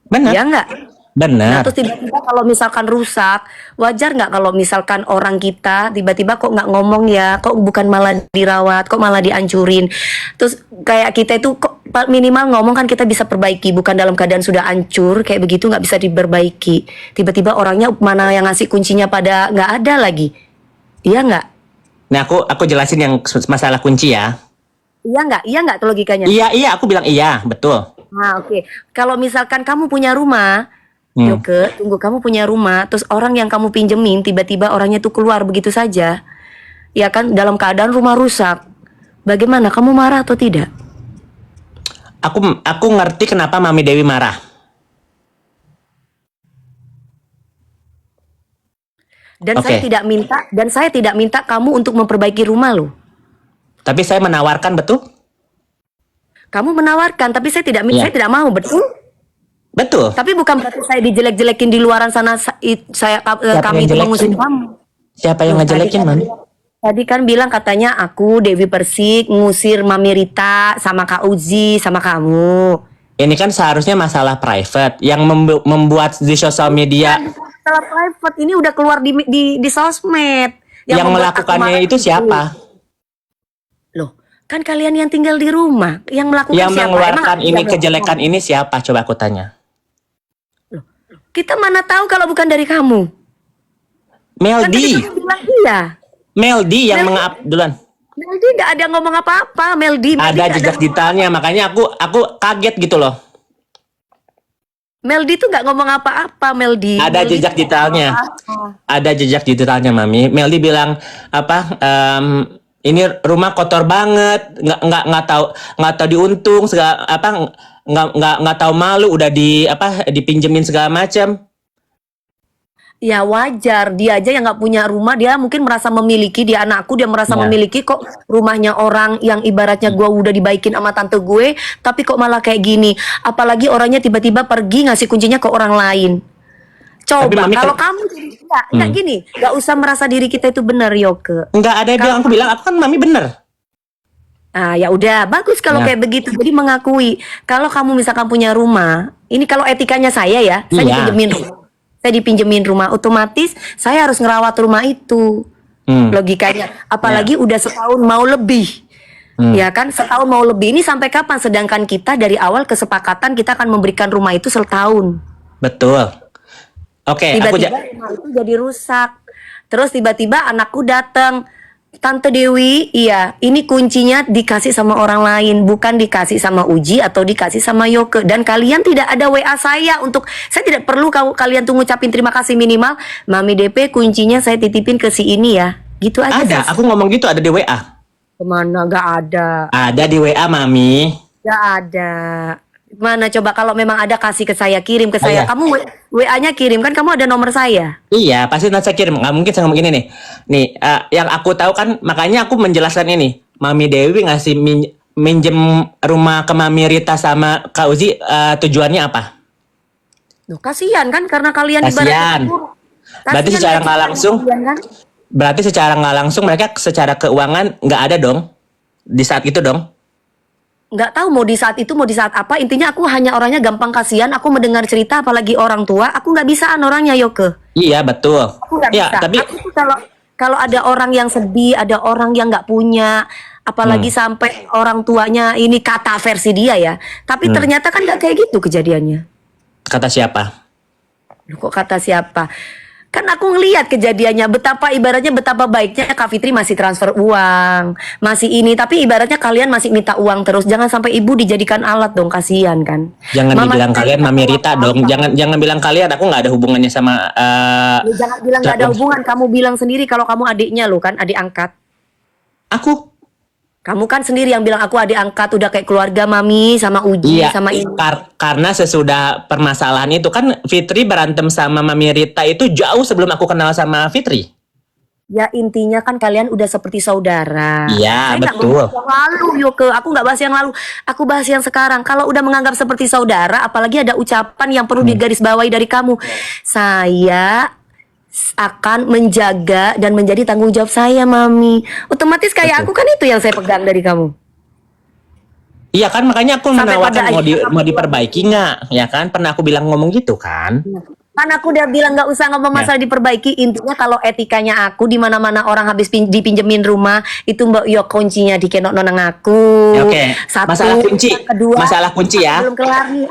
Speaker 2: benar,
Speaker 3: Iya nggak? Nah,
Speaker 2: benar.
Speaker 3: terus tiba-tiba kalau misalkan rusak, wajar nggak kalau misalkan orang kita tiba-tiba kok nggak ngomong ya, kok bukan malah dirawat, kok malah dihancurin. Terus kayak kita itu kok minimal ngomong kan kita bisa perbaiki, bukan dalam keadaan sudah hancur kayak begitu nggak bisa diperbaiki. Tiba-tiba orangnya mana yang ngasih kuncinya pada nggak ada lagi. Iya nggak?
Speaker 2: Nah, aku jelasin yang masalah kunci ya.
Speaker 3: Iya nggak? Iya nggak tuh logikanya?
Speaker 2: Iya, iya, aku bilang iya, betul.
Speaker 3: Nah, oke. Kalau misalkan kamu punya rumah,
Speaker 2: Hmm.
Speaker 3: Yoke, tunggu kamu punya rumah, terus orang yang kamu pinjemin tiba-tiba orangnya tuh keluar begitu saja, ya kan dalam keadaan rumah rusak. Bagaimana? Kamu marah atau tidak?
Speaker 2: Aku ngerti kenapa Mami Dewi marah.
Speaker 3: Dan saya
Speaker 2: Oke,
Speaker 3: tidak minta kamu untuk memperbaiki rumah lo.
Speaker 2: tapi saya menawarkan, betul?
Speaker 3: Kamu menawarkan, tapi saya
Speaker 2: Iya,
Speaker 3: tidak mau, betul?
Speaker 2: betul.
Speaker 3: Tapi bukan berarti saya dijelek-jelekin di luaran sana,
Speaker 2: Siapa yang
Speaker 3: kami itu mengusir
Speaker 2: jelekin?
Speaker 3: kamu.
Speaker 2: Siapa yang
Speaker 3: Loh,
Speaker 2: ngejelekin, Mami?
Speaker 3: tadi kan bilang katanya aku Dewi Persik ngusir Mami Rita sama Kak Uzi sama kamu.
Speaker 2: Ini kan seharusnya masalah private yang membuat di sosial media
Speaker 3: Bukan masalah private, ini udah keluar di sosmed yang
Speaker 2: yang
Speaker 3: membuat aku marah
Speaker 2: melakukannya itu siapa?
Speaker 3: loh, kan kalian yang tinggal di rumah yang melakukan
Speaker 2: Yang
Speaker 3: siapa? Emang
Speaker 2: mengeluarkan
Speaker 3: aku
Speaker 2: ini
Speaker 3: yang
Speaker 2: kejelekan
Speaker 3: melakukan?
Speaker 2: ini siapa? Coba aku tanya.
Speaker 3: Loh, kita mana tahu kalau bukan dari kamu? Kan tadi
Speaker 2: Meldi,
Speaker 3: kamu bilang iya.
Speaker 2: Meldi yang
Speaker 3: Meldi,
Speaker 2: duluan.
Speaker 3: Meldi nggak ada ngomong apa-apa. Meldi
Speaker 2: Ada
Speaker 3: nggak ada
Speaker 2: jejak
Speaker 3: ngomong
Speaker 2: digitalnya,
Speaker 3: apa-apa.
Speaker 2: makanya aku kaget gitu loh.
Speaker 3: Meldi tuh nggak ngomong apa-apa. Meldi,
Speaker 2: Ada
Speaker 3: Meldi
Speaker 2: jejak
Speaker 3: tuh nggak ngomong
Speaker 2: digitalnya.
Speaker 3: apa-apa.
Speaker 2: Ada jejak digitalnya, Mami. Meldi bilang apa? Ini rumah kotor banget, nggak tahu diuntung segala apa, nggak tahu malu, udah dipinjemin segala macam.
Speaker 3: Ya wajar, dia aja yang nggak punya rumah, dia mungkin merasa memiliki, dia anakku, dia merasa
Speaker 2: Ya.
Speaker 3: memiliki kok rumahnya orang yang ibaratnya gua udah dibaikin sama tante gue, tapi kok malah kayak gini. Apalagi orangnya tiba-tiba pergi ngasih kuncinya ke orang lain.
Speaker 2: Tapi
Speaker 3: Coba,
Speaker 2: Mami
Speaker 3: kalau kamu jadi nggak
Speaker 2: Hmm.
Speaker 3: gini, nggak usah merasa diri kita itu benar, Yoke.
Speaker 2: nggak ada yang bilang,
Speaker 3: Kalau
Speaker 2: aku bilang aku kan Mami bener.
Speaker 3: Ah ya udah bagus kalau
Speaker 2: Ya.
Speaker 3: kayak begitu. Jadi mengakui kalau kamu misalkan punya rumah, ini kalau etikanya saya ya,
Speaker 2: Iya.
Speaker 3: saya dipinjemin rumah, otomatis saya harus ngerawat rumah itu.
Speaker 2: Hmm.
Speaker 3: Logikanya, apalagi udah setahun mau lebih.
Speaker 2: Hmm.
Speaker 3: Ya kan, setahun mau lebih ini sampai kapan? Sedangkan kita dari awal kesepakatan kita akan memberikan rumah itu setahun.
Speaker 2: Betul. Oke,
Speaker 3: Tiba-tiba rumah itu jadi rusak. Terus tiba-tiba anakku datang, Tante Dewi, iya, ini kuncinya dikasih sama orang lain, bukan dikasih sama Uji atau dikasih sama Yoke. Dan kalian tidak ada WA saya untuk, saya tidak perlu kalian tuh ngucapin terima kasih minimal, Mami DP kuncinya saya titipin ke si ini ya. Gitu aja.
Speaker 2: ada. Aku ngomong gitu ada di WA.
Speaker 3: Kemana? Gak ada.
Speaker 2: Ada di WA, Mami.
Speaker 3: Gak ada. Mana coba kalau memang ada kasih ke saya, kirim ke saya.
Speaker 2: Iya.
Speaker 3: Kamu WA-nya kirim kan, kamu ada nomor saya.
Speaker 2: Iya, pasti nanti saya kirim. Nggak mungkin saya ngomong gini nih. Nih, yang aku tahu kan, makanya aku menjelaskan ini. Mami Dewi ngasih minjem rumah ke Mami Rita sama Kak Uzi, tujuannya apa?
Speaker 3: Loh, kasihan kan karena kalian
Speaker 2: Kasihan.
Speaker 3: buruk.
Speaker 2: Berarti
Speaker 3: Kasihan
Speaker 2: secara
Speaker 3: kan
Speaker 2: nggak langsung,
Speaker 3: kalian kan?
Speaker 2: berarti secara nggak langsung mereka secara keuangan nggak ada dong di saat itu dong.
Speaker 3: Nggak tahu mau di saat itu mau di saat apa. Intinya aku hanya orangnya gampang kasihan. Aku mendengar cerita apalagi orang tua. Aku nggak bisaan orangnya Yoke.
Speaker 2: Iya betul.
Speaker 3: Aku nggak
Speaker 2: Ya
Speaker 3: bisa.
Speaker 2: tapi
Speaker 3: Aku tuh kalau kalau ada orang yang sedih, ada orang yang nggak punya, apalagi sampai orang tuanya ini kata versi dia ya. Tapi ternyata kan nggak kayak gitu kejadiannya.
Speaker 2: kata siapa?
Speaker 3: Loh, kok kata siapa? Kan aku ngelihat kejadiannya betapa baiknya Kak Fitri masih transfer uang, masih ini, tapi ibaratnya kalian masih minta uang terus. Jangan sampai ibu dijadikan alat dong, kasihan kan.
Speaker 2: Jangan
Speaker 3: Mama
Speaker 2: dibilang
Speaker 3: saya
Speaker 2: kalian
Speaker 3: minta
Speaker 2: Mami
Speaker 3: uang
Speaker 2: Rita dong.
Speaker 3: apa?
Speaker 2: Jangan bilang kalian. Aku nggak ada hubungannya sama
Speaker 3: Ya, jangan bilang gak ada hubungan. Kamu bilang sendiri kalau kamu adiknya lo kan, adik angkat.
Speaker 2: aku.
Speaker 3: Kamu kan sendiri yang bilang aku adik angkat, udah kayak keluarga Mami sama Uji
Speaker 2: Iya,
Speaker 3: sama ini.
Speaker 2: karena sesudah permasalahan itu kan Fitri berantem sama Mami Rita itu jauh sebelum aku kenal sama Fitri.
Speaker 3: Ya intinya kan kalian udah seperti saudara.
Speaker 2: Iya,
Speaker 3: Saya nggak
Speaker 2: betul.
Speaker 3: membahas yang lalu, Yoke. Aku nggak bahas yang lalu. Aku bahas yang sekarang. Kalau udah menganggap seperti saudara, apalagi ada ucapan yang perlu digarisbawahi dari kamu. Saya akan menjaga dan menjadi tanggung jawab saya, Mami. Otomatis kayak
Speaker 2: Betul.
Speaker 3: aku kan itu yang saya pegang dari kamu.
Speaker 2: Iya kan makanya aku
Speaker 3: Sampai
Speaker 2: menawarkan
Speaker 3: pada
Speaker 2: mau
Speaker 3: akhirnya kamu
Speaker 2: mau diperbaiki nggak, ya kan? Pernah aku bilang ngomong gitu kan?
Speaker 3: Kan aku udah bilang nggak usah ngomong masalah diperbaiki. Intinya kalau etikanya aku di mana-mana orang habis dipinjemin rumah itu Mbak Yok kuncinya dikenok nonang aku.
Speaker 2: Ya, oke.
Speaker 3: Satu,
Speaker 2: Masalah kunci.
Speaker 3: yang kedua.
Speaker 2: Masalah kunci ya.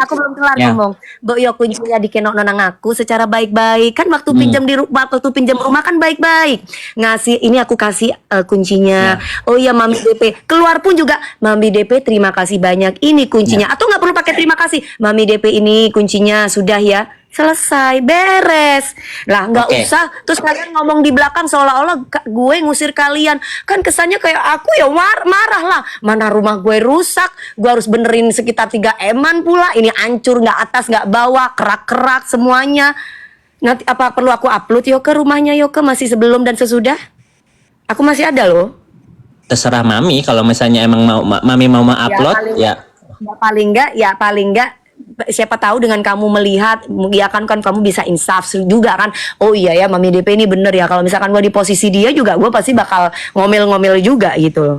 Speaker 3: Aku belum kelar
Speaker 2: Ya.
Speaker 3: ngomong. Mbak Yok kuncinya dikenok nonang aku secara baik-baik. Kan waktu pinjam waktu pinjam rumah kan baik-baik. Ngasih ini aku kasih kuncinya.
Speaker 2: Ya.
Speaker 3: Oh iya Mami DP. Keluar pun juga Mami DP terima kasih banyak. Ini kuncinya. Atau nggak perlu pakai terima kasih. Mami DP ini kuncinya sudah ya. Selesai, beres. Lah nggak
Speaker 2: Oke.
Speaker 3: usah. Terus kalian ngomong di belakang seolah-olah gue ngusir kalian. Kan kesannya kayak aku ya marah lah. Mana rumah gue rusak, gue harus benerin sekitar 3 eman pula. Ini hancur, nggak atas, nggak bawah, kerak-kerak semuanya. Nanti apa perlu aku upload Yoke rumahnya Yoke masih sebelum dan sesudah? Aku masih ada loh.
Speaker 2: Terserah Mami kalau misalnya emang Mami mau upload
Speaker 3: paling-
Speaker 2: ya.
Speaker 3: Ya paling enggak siapa tahu dengan kamu melihat ya kan kamu bisa insaf juga kan. Oh iya ya Mami DP ini bener ya, kalau misalkan gue di posisi dia juga gue pasti bakal ngomel-ngomel juga gitu loh.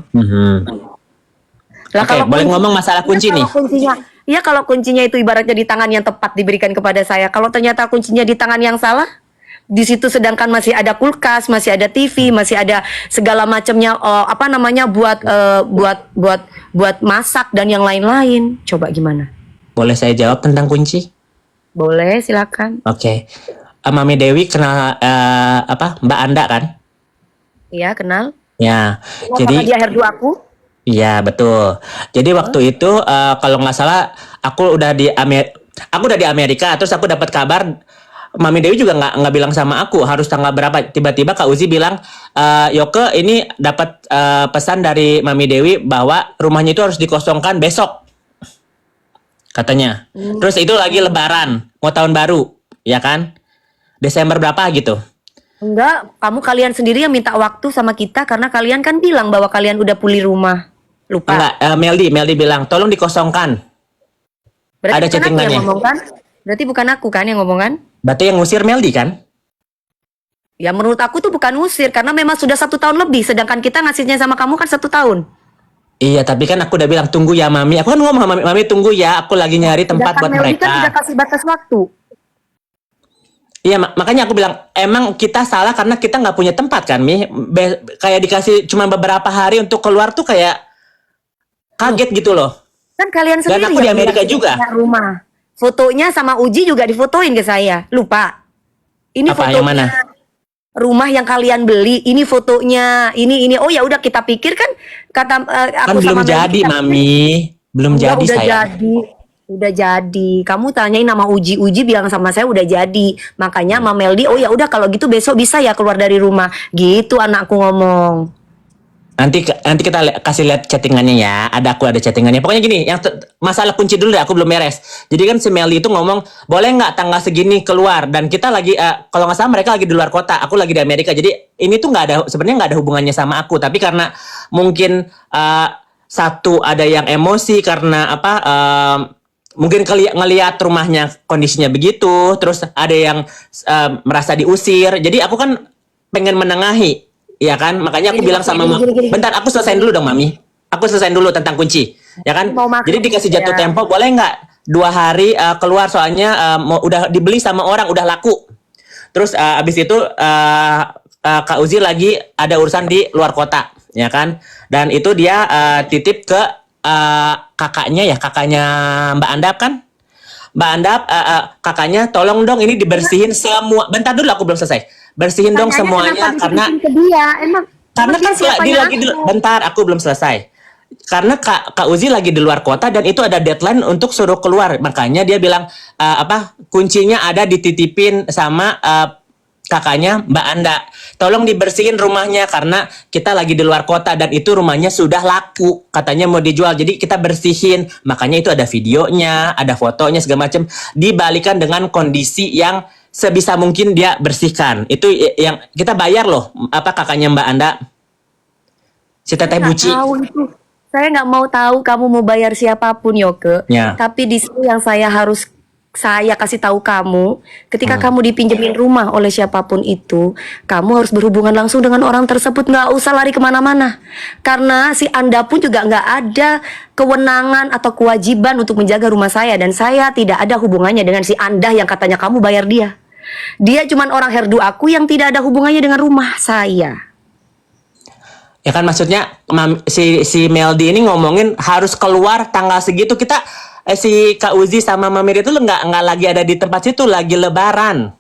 Speaker 3: Lah,
Speaker 2: Oke, boleh ngomong masalah kunci nih.
Speaker 3: Kalau kuncinya itu ibaratnya di tangan yang tepat diberikan kepada saya. Kalau ternyata kuncinya di tangan yang salah, di situ sedangkan masih ada kulkas, masih ada TV, masih ada segala macamnya buat masak dan yang lain-lain. Coba gimana?
Speaker 2: Boleh saya jawab tentang kunci?
Speaker 3: Boleh, silakan.
Speaker 2: Oke. Mami Dewi kenal Mbak Anda kan?
Speaker 3: Iya, kenal.
Speaker 2: Ya.
Speaker 3: Jadi
Speaker 2: Jadi
Speaker 3: dia herdu aku.
Speaker 2: iya betul. Jadi waktu itu kalau nggak salah aku udah di Amerika, terus aku dapat kabar Mami Dewi juga nggak bilang sama aku harus tanggal berapa. Tiba-tiba Kak Uzi bilang, Yoke ini dapat pesan dari Mami Dewi bahwa rumahnya itu harus dikosongkan besok, katanya. Terus itu lagi Lebaran, mau tahun baru, ya kan? Desember berapa gitu?
Speaker 3: Enggak, kalian sendiri yang minta waktu sama kita karena kalian kan bilang bahwa kalian udah pulih rumah. Lupa.
Speaker 2: Enggak, Meldi bilang tolong dikosongkan.
Speaker 3: Berarti
Speaker 2: ada
Speaker 3: bukan aku
Speaker 2: chattingannya.
Speaker 3: yang ngomong kan? Berarti bukan aku kan yang ngomong kan?
Speaker 2: Berarti yang ngusir Meldi kan?
Speaker 3: Ya menurut aku tuh bukan usir karena memang sudah 1 tahun lebih, sedangkan kita ngasihnya sama kamu kan 1 tahun.
Speaker 2: Iya, tapi kan aku udah bilang tunggu ya Mami. Aku kan ngomong sama Mami tunggu ya, aku lagi nyari tempat buat
Speaker 3: Meldi
Speaker 2: mereka.
Speaker 3: kan udah kasih batas waktu.
Speaker 2: Iya, makanya aku bilang emang kita salah karena kita nggak punya tempat kan, Mi. Kayak dikasih cuma beberapa hari untuk keluar tuh kayak kaget gitu loh.
Speaker 3: Kan kalian
Speaker 2: Dan
Speaker 3: sendiri
Speaker 2: aku di
Speaker 3: yang
Speaker 2: Amerika
Speaker 3: bilang
Speaker 2: juga.
Speaker 3: punya rumah. Fotonya sama Uji juga difotoin ke saya. Lupa. Ini
Speaker 2: Apa,
Speaker 3: fotonya
Speaker 2: yang mana?
Speaker 3: rumah yang kalian beli. Ini fotonya. Ini. Oh ya udah kita pikir kan kata
Speaker 2: Kan
Speaker 3: aku
Speaker 2: belum
Speaker 3: sama Meldi,
Speaker 2: jadi,
Speaker 3: kita
Speaker 2: Mami. Belum
Speaker 3: Enggak,
Speaker 2: jadi
Speaker 3: udah
Speaker 2: saya.
Speaker 3: jadi. Udah jadi. Kamu tanyain nama Uji bilang sama saya udah jadi. Makanya Mama Meldi, oh ya udah kalau gitu besok bisa ya keluar dari rumah. Gitu anakku ngomong.
Speaker 2: Nanti kita kasih lihat chattingannya ya. Aku ada chattingannya. Pokoknya gini, yang masalah kunci dulu deh, aku belum beres. Jadi kan si Melly itu ngomong, boleh nggak tanggal segini keluar? Dan kita lagi, kalau nggak salah mereka lagi di luar kota, aku lagi di Amerika. Jadi ini tuh sebenarnya nggak ada hubungannya sama aku. Tapi karena mungkin satu ada yang emosi karena mungkin ngelihat rumahnya kondisinya begitu, terus ada yang merasa diusir. Jadi aku kan pengen menengahi. Iya kan, makanya aku bilang sama
Speaker 3: gini.
Speaker 2: bentar, aku selesaiin dulu dong Mami. Aku selesaiin dulu tentang kunci, ya kan? Jadi dikasih jatuh tempo, boleh nggak 2 hari keluar soalnya udah dibeli sama orang, udah laku. Terus abis itu Kak Uzi lagi ada urusan di luar kota, ya kan? Dan itu dia titip ke kakaknya Mbak Anda kan? Mbak Anda, kakaknya, tolong dong ini dibersihin semua. Bentar dulu, aku belum selesai. Bersihin dong
Speaker 3: Tanyanya
Speaker 2: semuanya
Speaker 3: kenapa
Speaker 2: karena
Speaker 3: dibisikin ke dia? Emang
Speaker 2: kan dia
Speaker 3: siapanya
Speaker 2: lagi bentar, aku belum selesai. Karena Kak Uzi lagi di luar kota dan itu ada deadline untuk suruh keluar. Makanya dia bilang kuncinya ada dititipin sama kakaknya Mbak Anda. Tolong dibersihin rumahnya karena kita lagi di luar kota dan itu rumahnya sudah laku. Katanya mau dijual. Jadi kita bersihin. Makanya itu ada videonya, ada fotonya segala macam. Dibalikan dengan kondisi yang sebisa mungkin dia bersihkan. Itu yang kita bayar loh. Kakaknya Mbak Anda? Si Teteh
Speaker 3: nggak
Speaker 2: Buci.
Speaker 3: tahu itu. Saya nggak mau tahu kamu mau bayar siapapun, Yoke.
Speaker 2: Ya.
Speaker 3: Tapi di sini yang saya kasih tahu kamu, ketika kamu dipinjemin rumah oleh siapapun itu, kamu harus berhubungan langsung dengan orang tersebut, nggak usah lari kemana-mana. Karena si Anda pun juga nggak ada kewenangan atau kewajiban untuk menjaga rumah saya, dan saya tidak ada hubungannya dengan si Anda yang katanya kamu bayar dia. Dia cuman orang herdu aku yang tidak ada hubungannya dengan rumah saya.
Speaker 2: Ya kan maksudnya si Meldi ini ngomongin harus keluar tanggal segitu. Kita si Kak Uzi sama Mamir itu nggak lagi ada di tempat situ, lagi lebaran.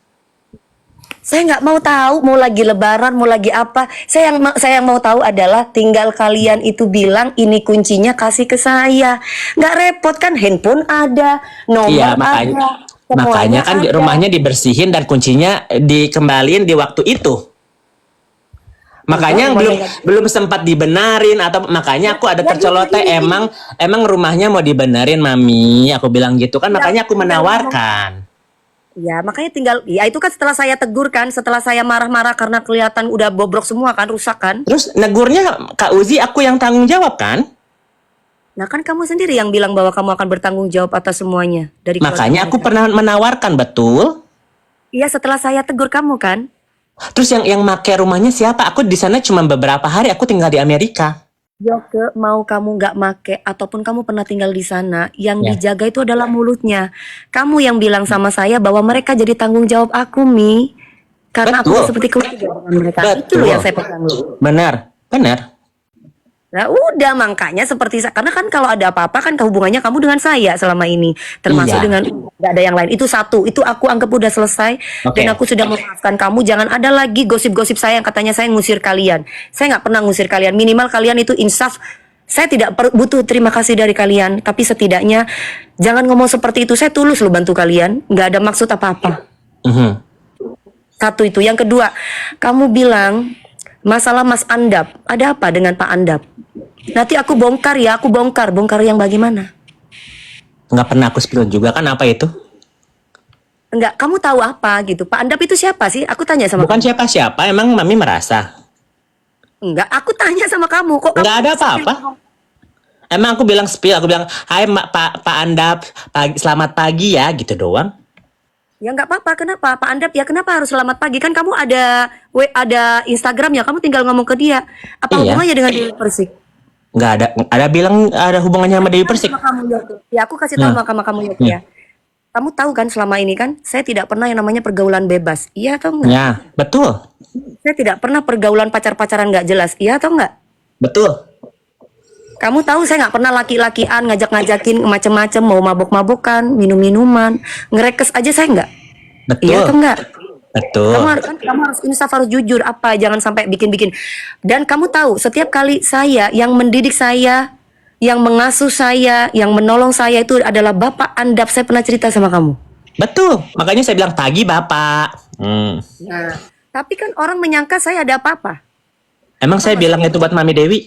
Speaker 3: Saya nggak mau tahu mau lagi lebaran mau lagi apa. Saya yang mau tahu adalah tinggal kalian itu bilang ini kuncinya kasih ke saya. Nggak repot kan, handphone ada, nomor
Speaker 2: Iya,
Speaker 3: ada.
Speaker 2: makanya kan
Speaker 3: ada.
Speaker 2: rumahnya dibersihin dan kuncinya dikembaliin di waktu itu. Makanya belum sempat dibenarin atau makanya aku ada tercolotnya emang rumahnya mau dibenerin Mami, aku bilang gitu kan, makanya aku menawarkan.
Speaker 3: Ya makanya ya itu kan setelah saya tegur kan, setelah saya marah-marah karena kelihatan udah bobrok semua kan, rusak kan.
Speaker 2: Terus negurnya Kak Uzi aku yang tanggung jawab kan?
Speaker 3: Nah kan kamu sendiri yang bilang bahwa kamu akan bertanggung jawab atas semuanya dari
Speaker 2: Makanya aku
Speaker 3: mereka.
Speaker 2: pernah menawarkan, betul?
Speaker 3: Iya setelah saya tegur kamu kan.
Speaker 2: Terus yang make rumahnya siapa? Aku di sana cuma beberapa hari, aku tinggal di Amerika.
Speaker 3: Yoke, mau kamu nggak make ataupun kamu pernah tinggal di sana, yang
Speaker 2: Ya.
Speaker 3: dijaga itu adalah mulutnya. Kamu yang bilang sama saya bahwa mereka jadi tanggung jawab aku, Mi. Karena aku
Speaker 2: Betul.
Speaker 3: seperti keluarga dengan mereka. Itu
Speaker 2: Betul.
Speaker 3: loh yang saya pegang.
Speaker 2: Benar.
Speaker 3: Nah udah makanya karena kan kalau ada apa-apa kan hubungannya kamu dengan saya selama ini, termasuk
Speaker 2: Iya.
Speaker 3: dengan nggak ada yang lain. Itu satu, itu aku anggap udah selesai.
Speaker 2: Oke.
Speaker 3: Dan aku sudah memaafkan kamu. Jangan ada lagi gosip-gosip saya yang katanya saya ngusir kalian. Saya nggak pernah ngusir kalian. Minimal kalian itu insaf. Saya tidak butuh terima kasih dari kalian, tapi setidaknya jangan ngomong seperti itu. Saya tulus loh bantu kalian, nggak ada maksud apa-apa. Satu itu. Yang kedua, kamu bilang masalah Mas Andap. Ada apa dengan Pak Andap? Nanti aku bongkar ya, bongkar yang bagaimana?
Speaker 2: Nggak pernah aku spill juga kan apa itu?
Speaker 3: Enggak, kamu tahu apa gitu? Pak Andap itu siapa sih? Aku tanya sama
Speaker 2: Bukan siapa-siapa, emang Mami merasa.
Speaker 3: Enggak, aku tanya sama kamu. Kok
Speaker 2: Nggak ada apa-apa. Emang aku bilang spill, aku bilang, hai Pak Andap, selamat pagi ya, gitu doang.
Speaker 3: Ya enggak apa-apa, kenapa? Pak Andap ya kenapa harus selamat pagi? Kan kamu ada Instagramnya, kamu tinggal ngomong ke dia. Apa
Speaker 2: Iya.
Speaker 3: hubungannya dengan Dewi Persik?
Speaker 2: Nggak ada bilang ada hubungannya sama Dewi Persik.
Speaker 3: Sama kamu, Yoke. Ya aku kasih tahu sama kamu Yoke ya. Kamu tahu kan selama ini kan saya tidak pernah yang namanya pergaulan bebas. Iya atau enggak?
Speaker 2: Ya, betul.
Speaker 3: Saya tidak pernah pergaulan pacar-pacaran nggak jelas. Iya atau enggak?
Speaker 2: Betul.
Speaker 3: Kamu tahu saya nggak pernah laki-lakian ngajak-ngajakin macem-macem, mau mabok-mabokan, minum-minuman, ngerekes aja saya nggak.
Speaker 2: Betul.
Speaker 3: Iya atau enggak?
Speaker 2: Betul.
Speaker 3: Kamu harus insaf, harus jujur apa, jangan sampai bikin-bikin. Dan kamu tahu setiap kali saya yang mendidik saya, yang mengasuh saya, yang menolong saya itu adalah Bapak Andap. Saya pernah cerita sama kamu.
Speaker 2: Betul. Makanya saya bilang pagi Bapak.
Speaker 3: Nah, tapi kan orang menyangka saya ada apa-apa.
Speaker 2: Emang saya bilang itu buat Mami Dewi?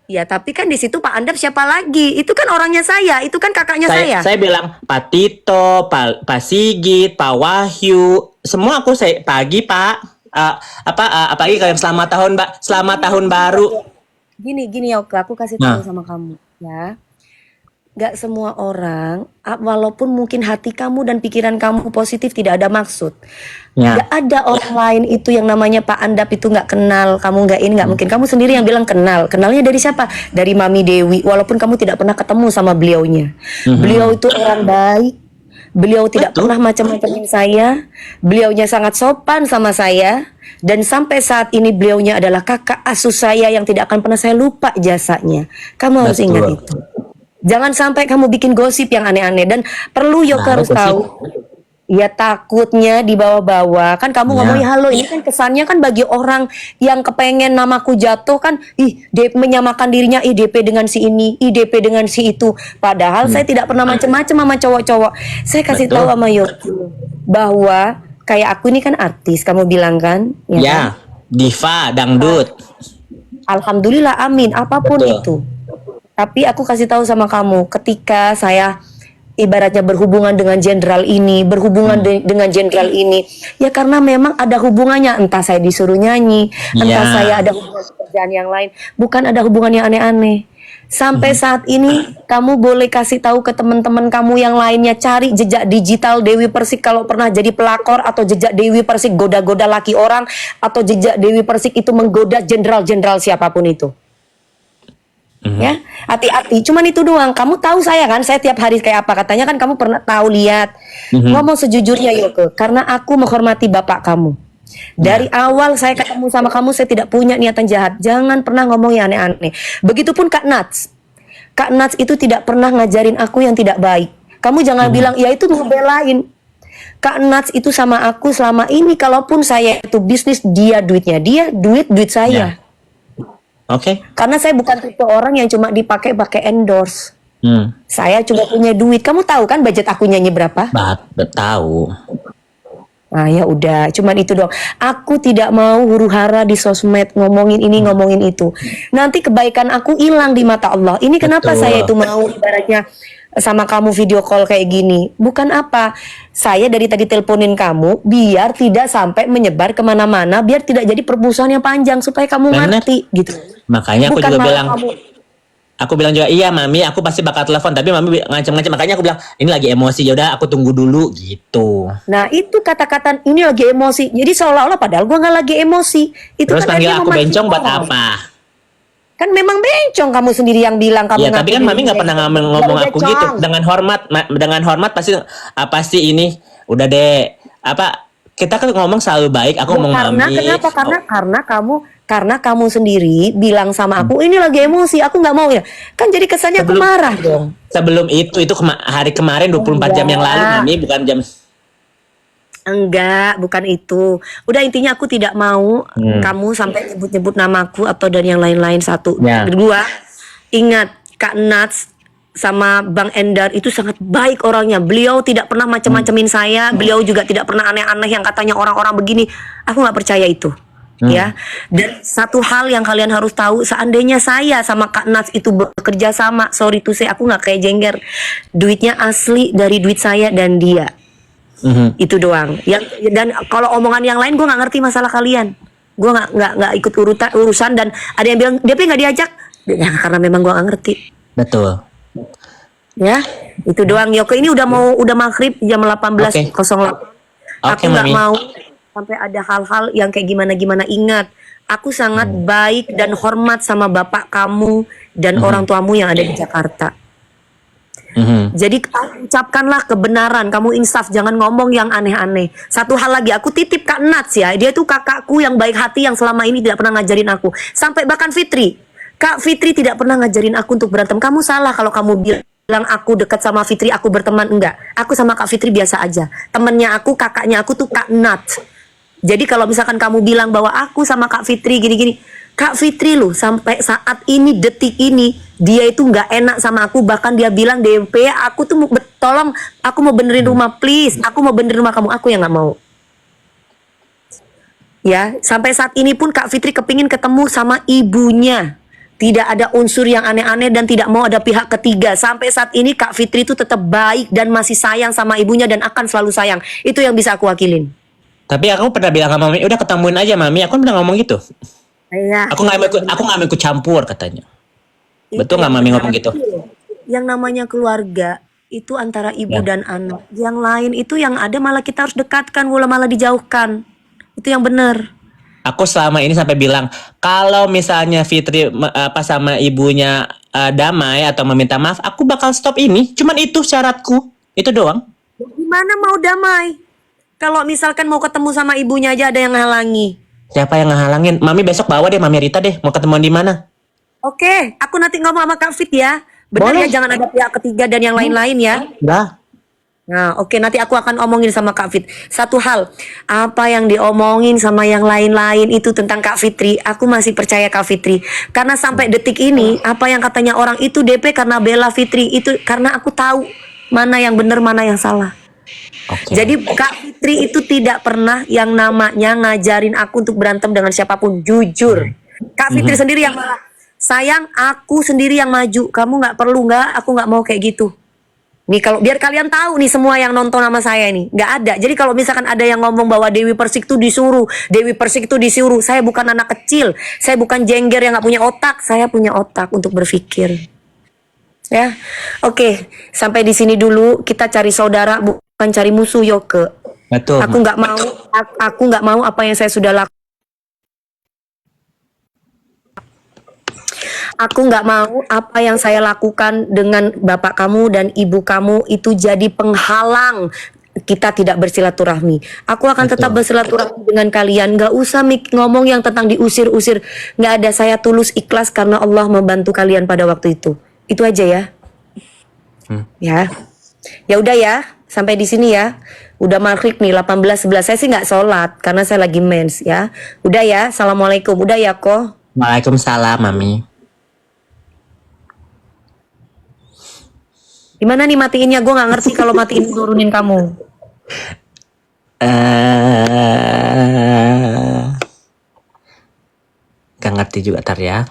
Speaker 3: Ya, tapi kan di situ Pak Andap siapa lagi? Itu kan orangnya saya, itu kan kakaknya saya.
Speaker 2: Saya bilang Pak Tito, Pak Sigit, Pak Wahyu, semua saya pagi Pak. Apalagi kalian selamat tahun Mbak, selamat tahun baru.
Speaker 3: Gini Yoke, aku kasih tahu sama kamu ya. Gak semua orang, walaupun mungkin hati kamu dan pikiran kamu positif, tidak ada maksud.
Speaker 2: Ya.
Speaker 3: Gak ada orang lain itu yang namanya Pak Andap itu gak kenal, kamu gak ini, gak mungkin. Kamu sendiri yang bilang kenal. Kenalnya dari siapa? Dari Mami Dewi, walaupun kamu tidak pernah ketemu sama beliaunya. Beliau itu orang baik. Beliau tidak pernah macam-macamin saya. Beliaunya sangat sopan sama saya. Dan sampai saat ini beliaunya adalah kakak asuh saya yang tidak akan pernah saya lupa jasanya. Kamu harus ingat itu. Jangan sampai kamu bikin gosip yang aneh-aneh. Dan perlu Yoke
Speaker 2: Baru
Speaker 3: harus
Speaker 2: gosip.
Speaker 3: tahu. Ya takutnya dibawa-bawa. Kan kamu
Speaker 2: Ya.
Speaker 3: ngomongin halo. Ini kan kesannya kan bagi orang yang kepengen namaku jatuh kan. Menyamakan dirinya DP dengan si ini. DP dengan si itu. Padahal saya tidak pernah macem-macem sama cowok-cowok. Saya kasih
Speaker 2: Betul.
Speaker 3: tahu sama Yoke. Bahwa kayak aku ini kan artis. Kamu bilang kan. Kan?
Speaker 2: Ya, diva, dangdut.
Speaker 3: Alhamdulillah amin. Apapun
Speaker 2: Betul.
Speaker 3: itu. Tapi aku kasih tahu sama kamu, ketika saya ibaratnya berhubungan dengan jenderal ini, berhubungan dengan jenderal ini, ya karena memang ada hubungannya. Entah saya disuruh nyanyi, entah
Speaker 2: Ya.
Speaker 3: saya ada hubungan pekerjaan yang lain, bukan ada hubungan yang aneh-aneh. Sampai saat ini kamu boleh kasih tahu ke teman-teman kamu yang lainnya, cari jejak digital Dewi Persik kalau pernah jadi pelakor, atau jejak Dewi Persik goda-goda laki orang, atau jejak Dewi Persik itu menggoda jenderal-jenderal siapapun itu. Ya, hati-hati. Cuman itu doang. Kamu tahu saya kan, saya tiap hari kayak apa. Katanya kan kamu pernah tahu lihat. Ngomong sejujurnya Yoke, karena aku menghormati bapak kamu. Dari awal saya ketemu sama kamu, saya tidak punya niatan jahat. Jangan pernah ngomong yang aneh-aneh. Begitupun Kak Nats. Kak Nats itu tidak pernah ngajarin aku yang tidak baik. Kamu jangan bilang, ya itu ngebelain. Kak Nats itu sama aku selama ini, kalaupun saya itu bisnis, dia duitnya. Dia duit saya.
Speaker 2: Ya. Oke.
Speaker 3: Karena saya bukan tipe orang yang cuma pakai endorse. Saya cuma punya duit. Kamu tahu kan budget aku nyanyi berapa?
Speaker 2: Tahu.
Speaker 3: Nah ya udah, cuman itu dong. Aku tidak mau huru hara di sosmed ngomongin ini ngomongin itu. Nanti kebaikan aku hilang di mata Allah. Ini kenapa
Speaker 2: Betul.
Speaker 3: saya itu mau ibaratnya sama kamu video call kayak gini? Bukan apa, saya dari tadi teleponin kamu biar tidak sampai menyebar kemana-mana, biar tidak jadi permusuhan yang panjang, supaya kamu
Speaker 2: Bener.
Speaker 3: ngerti gitu.
Speaker 2: Makanya aku
Speaker 3: Bukan
Speaker 2: juga
Speaker 3: malah
Speaker 2: bilang,
Speaker 3: kamu-
Speaker 2: aku bilang juga, iya mami, aku pasti bakal telepon. Tapi mami ngancam-ngancam. Makanya aku bilang, ini lagi emosi. Ya udah, aku tunggu dulu gitu.
Speaker 3: Nah itu kata-kata ini lagi emosi. Jadi seolah-olah padahal gua nggak lagi emosi. Itu
Speaker 2: Terus
Speaker 3: kan
Speaker 2: panggil
Speaker 3: akhirnya
Speaker 2: aku
Speaker 3: memancing
Speaker 2: bencong buat
Speaker 3: orang.
Speaker 2: apa?
Speaker 3: Kan memang bencong, kamu sendiri yang bilang kamu.
Speaker 2: Ya tapi kan
Speaker 3: ngaku
Speaker 2: mami
Speaker 3: diri
Speaker 2: nggak pernah
Speaker 3: bencong.
Speaker 2: ngomong
Speaker 3: Ya
Speaker 2: aku
Speaker 3: udah,
Speaker 2: gitu.
Speaker 3: Cong.
Speaker 2: Dengan hormat pasti apa sih ini? Udah deh. Apa kita kan ngomong selalu baik. Aku
Speaker 3: Ya,
Speaker 2: ngomong
Speaker 3: karena
Speaker 2: mami.
Speaker 3: kenapa? Karena kamu sendiri bilang sama aku ini lagi emosi, aku nggak mau ya. Kan jadi kesannya aku
Speaker 2: Sebelum-
Speaker 3: marah dong.
Speaker 2: Sebelum itu hari kemarin 24 jam yang lalu mami, bukan jam.
Speaker 3: Enggak, bukan itu. Udah intinya aku tidak mau kamu sampai nyebut-nyebut namaku atau dan yang lain-lain. Satu.
Speaker 2: Ya.
Speaker 3: Kedua, ingat Kak Nats sama Bang Endar itu sangat baik orangnya. Beliau tidak pernah macam-macamin saya. Beliau juga tidak pernah aneh-aneh yang katanya orang-orang begini. Aku nggak percaya itu. Ya. Dan satu hal yang kalian harus tahu, seandainya saya sama Kak Nats itu bekerja sama, sorry to say, aku nggak kayak jengger. Duitnya asli dari duit saya dan dia. Itu doang. Dan kalau omongan yang lain gue nggak ngerti masalah kalian. Gue nggak ikut urusan, dan ada yang bilang DP nggak diajak, ya, karena memang gue nggak ngerti.
Speaker 2: Betul.
Speaker 3: Ya, itu doang. Yoke ini udah maghrib jam 18.08. Aku nggak
Speaker 2: Mami.
Speaker 3: mau sampai ada hal-hal yang kayak gimana-gimana. Ingat, aku sangat baik dan hormat sama bapak kamu dan orang tuamu yang ada di Jakarta. Jadi ucapkanlah kebenaran, kamu insaf, jangan ngomong yang aneh-aneh. Satu hal lagi, aku titip Kak Nats ya, dia tuh kakakku yang baik hati yang selama ini tidak pernah ngajarin aku. Sampai bahkan Fitri, Kak Fitri tidak pernah ngajarin aku untuk berantem. Kamu salah kalau kamu bilang aku dekat sama Fitri, aku berteman. Enggak, aku sama Kak Fitri biasa aja. Temennya aku, kakaknya aku tuh Kak Nats. Jadi kalau misalkan kamu bilang bahwa aku sama Kak Fitri gini-gini, Kak Fitri loh sampai saat ini, detik ini, dia itu nggak enak sama aku. Bahkan dia bilang, DP aku tuh mau tolong, aku mau benerin rumah please, aku mau benerin rumah kamu. Aku yang nggak mau. Ya, sampai saat ini pun Kak Fitri kepingin ketemu sama ibunya. Tidak ada unsur yang aneh-aneh dan tidak mau ada pihak ketiga. Sampai saat ini Kak Fitri itu tetap baik dan masih sayang sama ibunya dan akan selalu sayang. Itu yang bisa aku wakilin.
Speaker 2: Tapi aku pernah bilang sama mami, udah ketemuin aja mami. Aku pernah ngomong gitu.
Speaker 3: Iya.
Speaker 2: Aku nggak mau ikut campur katanya. Betul nggak mami ngomong gitu?
Speaker 3: Yang namanya keluarga itu antara ibu
Speaker 2: Ya.
Speaker 3: dan anak. Yang lain itu yang ada malah kita harus dekatkan, malah dijauhkan. Itu yang benar.
Speaker 2: Aku selama ini sampai bilang, kalau misalnya Fitri sama ibunya damai atau meminta maaf, aku bakal stop ini. Cuman itu syaratku. Itu doang.
Speaker 3: Gimana mau damai? Kalau misalkan mau ketemu sama ibunya aja ada yang ngalangi.
Speaker 2: Siapa yang ngehalangin? Mami besok bawa deh Mami Rita deh. Mau ketemuan di mana?
Speaker 3: Oke, aku nanti ngomong sama Kak Fit ya. Benar
Speaker 2: Boleh.
Speaker 3: ya, jangan ada pihak ketiga dan yang lain-lain ya.
Speaker 2: Dah.
Speaker 3: Nah, oke, nanti aku akan omongin sama Kak Fit. Satu hal, apa yang diomongin sama yang lain-lain itu tentang Kak Fitri, aku masih percaya Kak Fitri. Karena sampai detik ini, apa yang katanya orang itu DP karena bela Fitri, itu karena aku tahu mana yang benar, mana yang salah.
Speaker 2: Oke.
Speaker 3: Jadi Kak Fitri itu tidak pernah yang namanya ngajarin aku untuk berantem dengan siapapun, jujur. Kak Fitri sendiri yang marah. Sayang, aku sendiri yang maju. Kamu nggak perlu, nggak, aku nggak mau kayak gitu. Nih kalau biar kalian tahu nih semua yang nonton sama saya nih, nggak ada. Jadi kalau misalkan ada yang ngomong bahwa Dewi Persik itu disuruh, Dewi Persik itu disuruh, saya bukan anak kecil, saya bukan jengger yang nggak punya otak, saya punya otak untuk berpikir. Ya, oke, sampai di sini dulu. Kita cari saudara, bukan cari musuh, Yoke.
Speaker 2: Betul.
Speaker 3: Aku nggak mau apa yang saya sudah lakukan. Aku nggak mau apa yang saya lakukan dengan bapak kamu dan ibu kamu itu jadi penghalang kita tidak bersilaturahmi. Aku akan tetap bersilaturahmi dengan kalian. Nggak usah ngomong yang tentang diusir-usir. Nggak ada, saya tulus ikhlas karena Allah membantu kalian pada waktu itu. Itu aja ya. Ya. Ya udah ya, sampai di sini ya. Udah maghrib nih 18:11. Saya sih nggak sholat karena saya lagi mens ya. Udah ya, assalamualaikum. Udah ya kok.
Speaker 2: Waalaikumsalam, Mami.
Speaker 3: Gimana nih matiinnya? Gue nggak ngerti kalau matiin turunin kamu.
Speaker 2: Gak ngerti juga tar ya.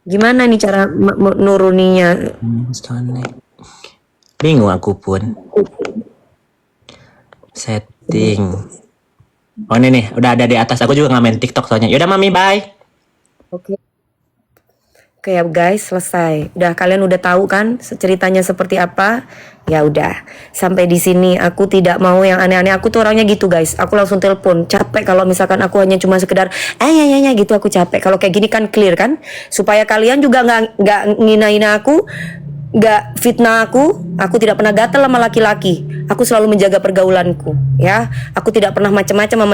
Speaker 3: Gimana nih cara nuruninya?
Speaker 2: Bingung aku pun. Setting. Oh ini nih, udah ada di atas. Aku juga nggak main TikTok soalnya. Yaudah Mami, bye.
Speaker 3: Oke. Oke ya guys, selesai. Udah kalian udah tahu kan ceritanya seperti apa? Ya udah. Sampai di sini aku tidak mau yang aneh-aneh. Aku tuh orangnya gitu guys. Aku langsung telepon. Capek kalau misalkan aku hanya cuma sekedar ya gitu, aku capek. Kalau kayak gini kan clear kan? Supaya kalian juga nggak nginain aku, nggak fitnah aku. Aku tidak pernah gatel sama laki-laki. Aku selalu menjaga pergaulanku, ya. Aku tidak pernah macam-macam sama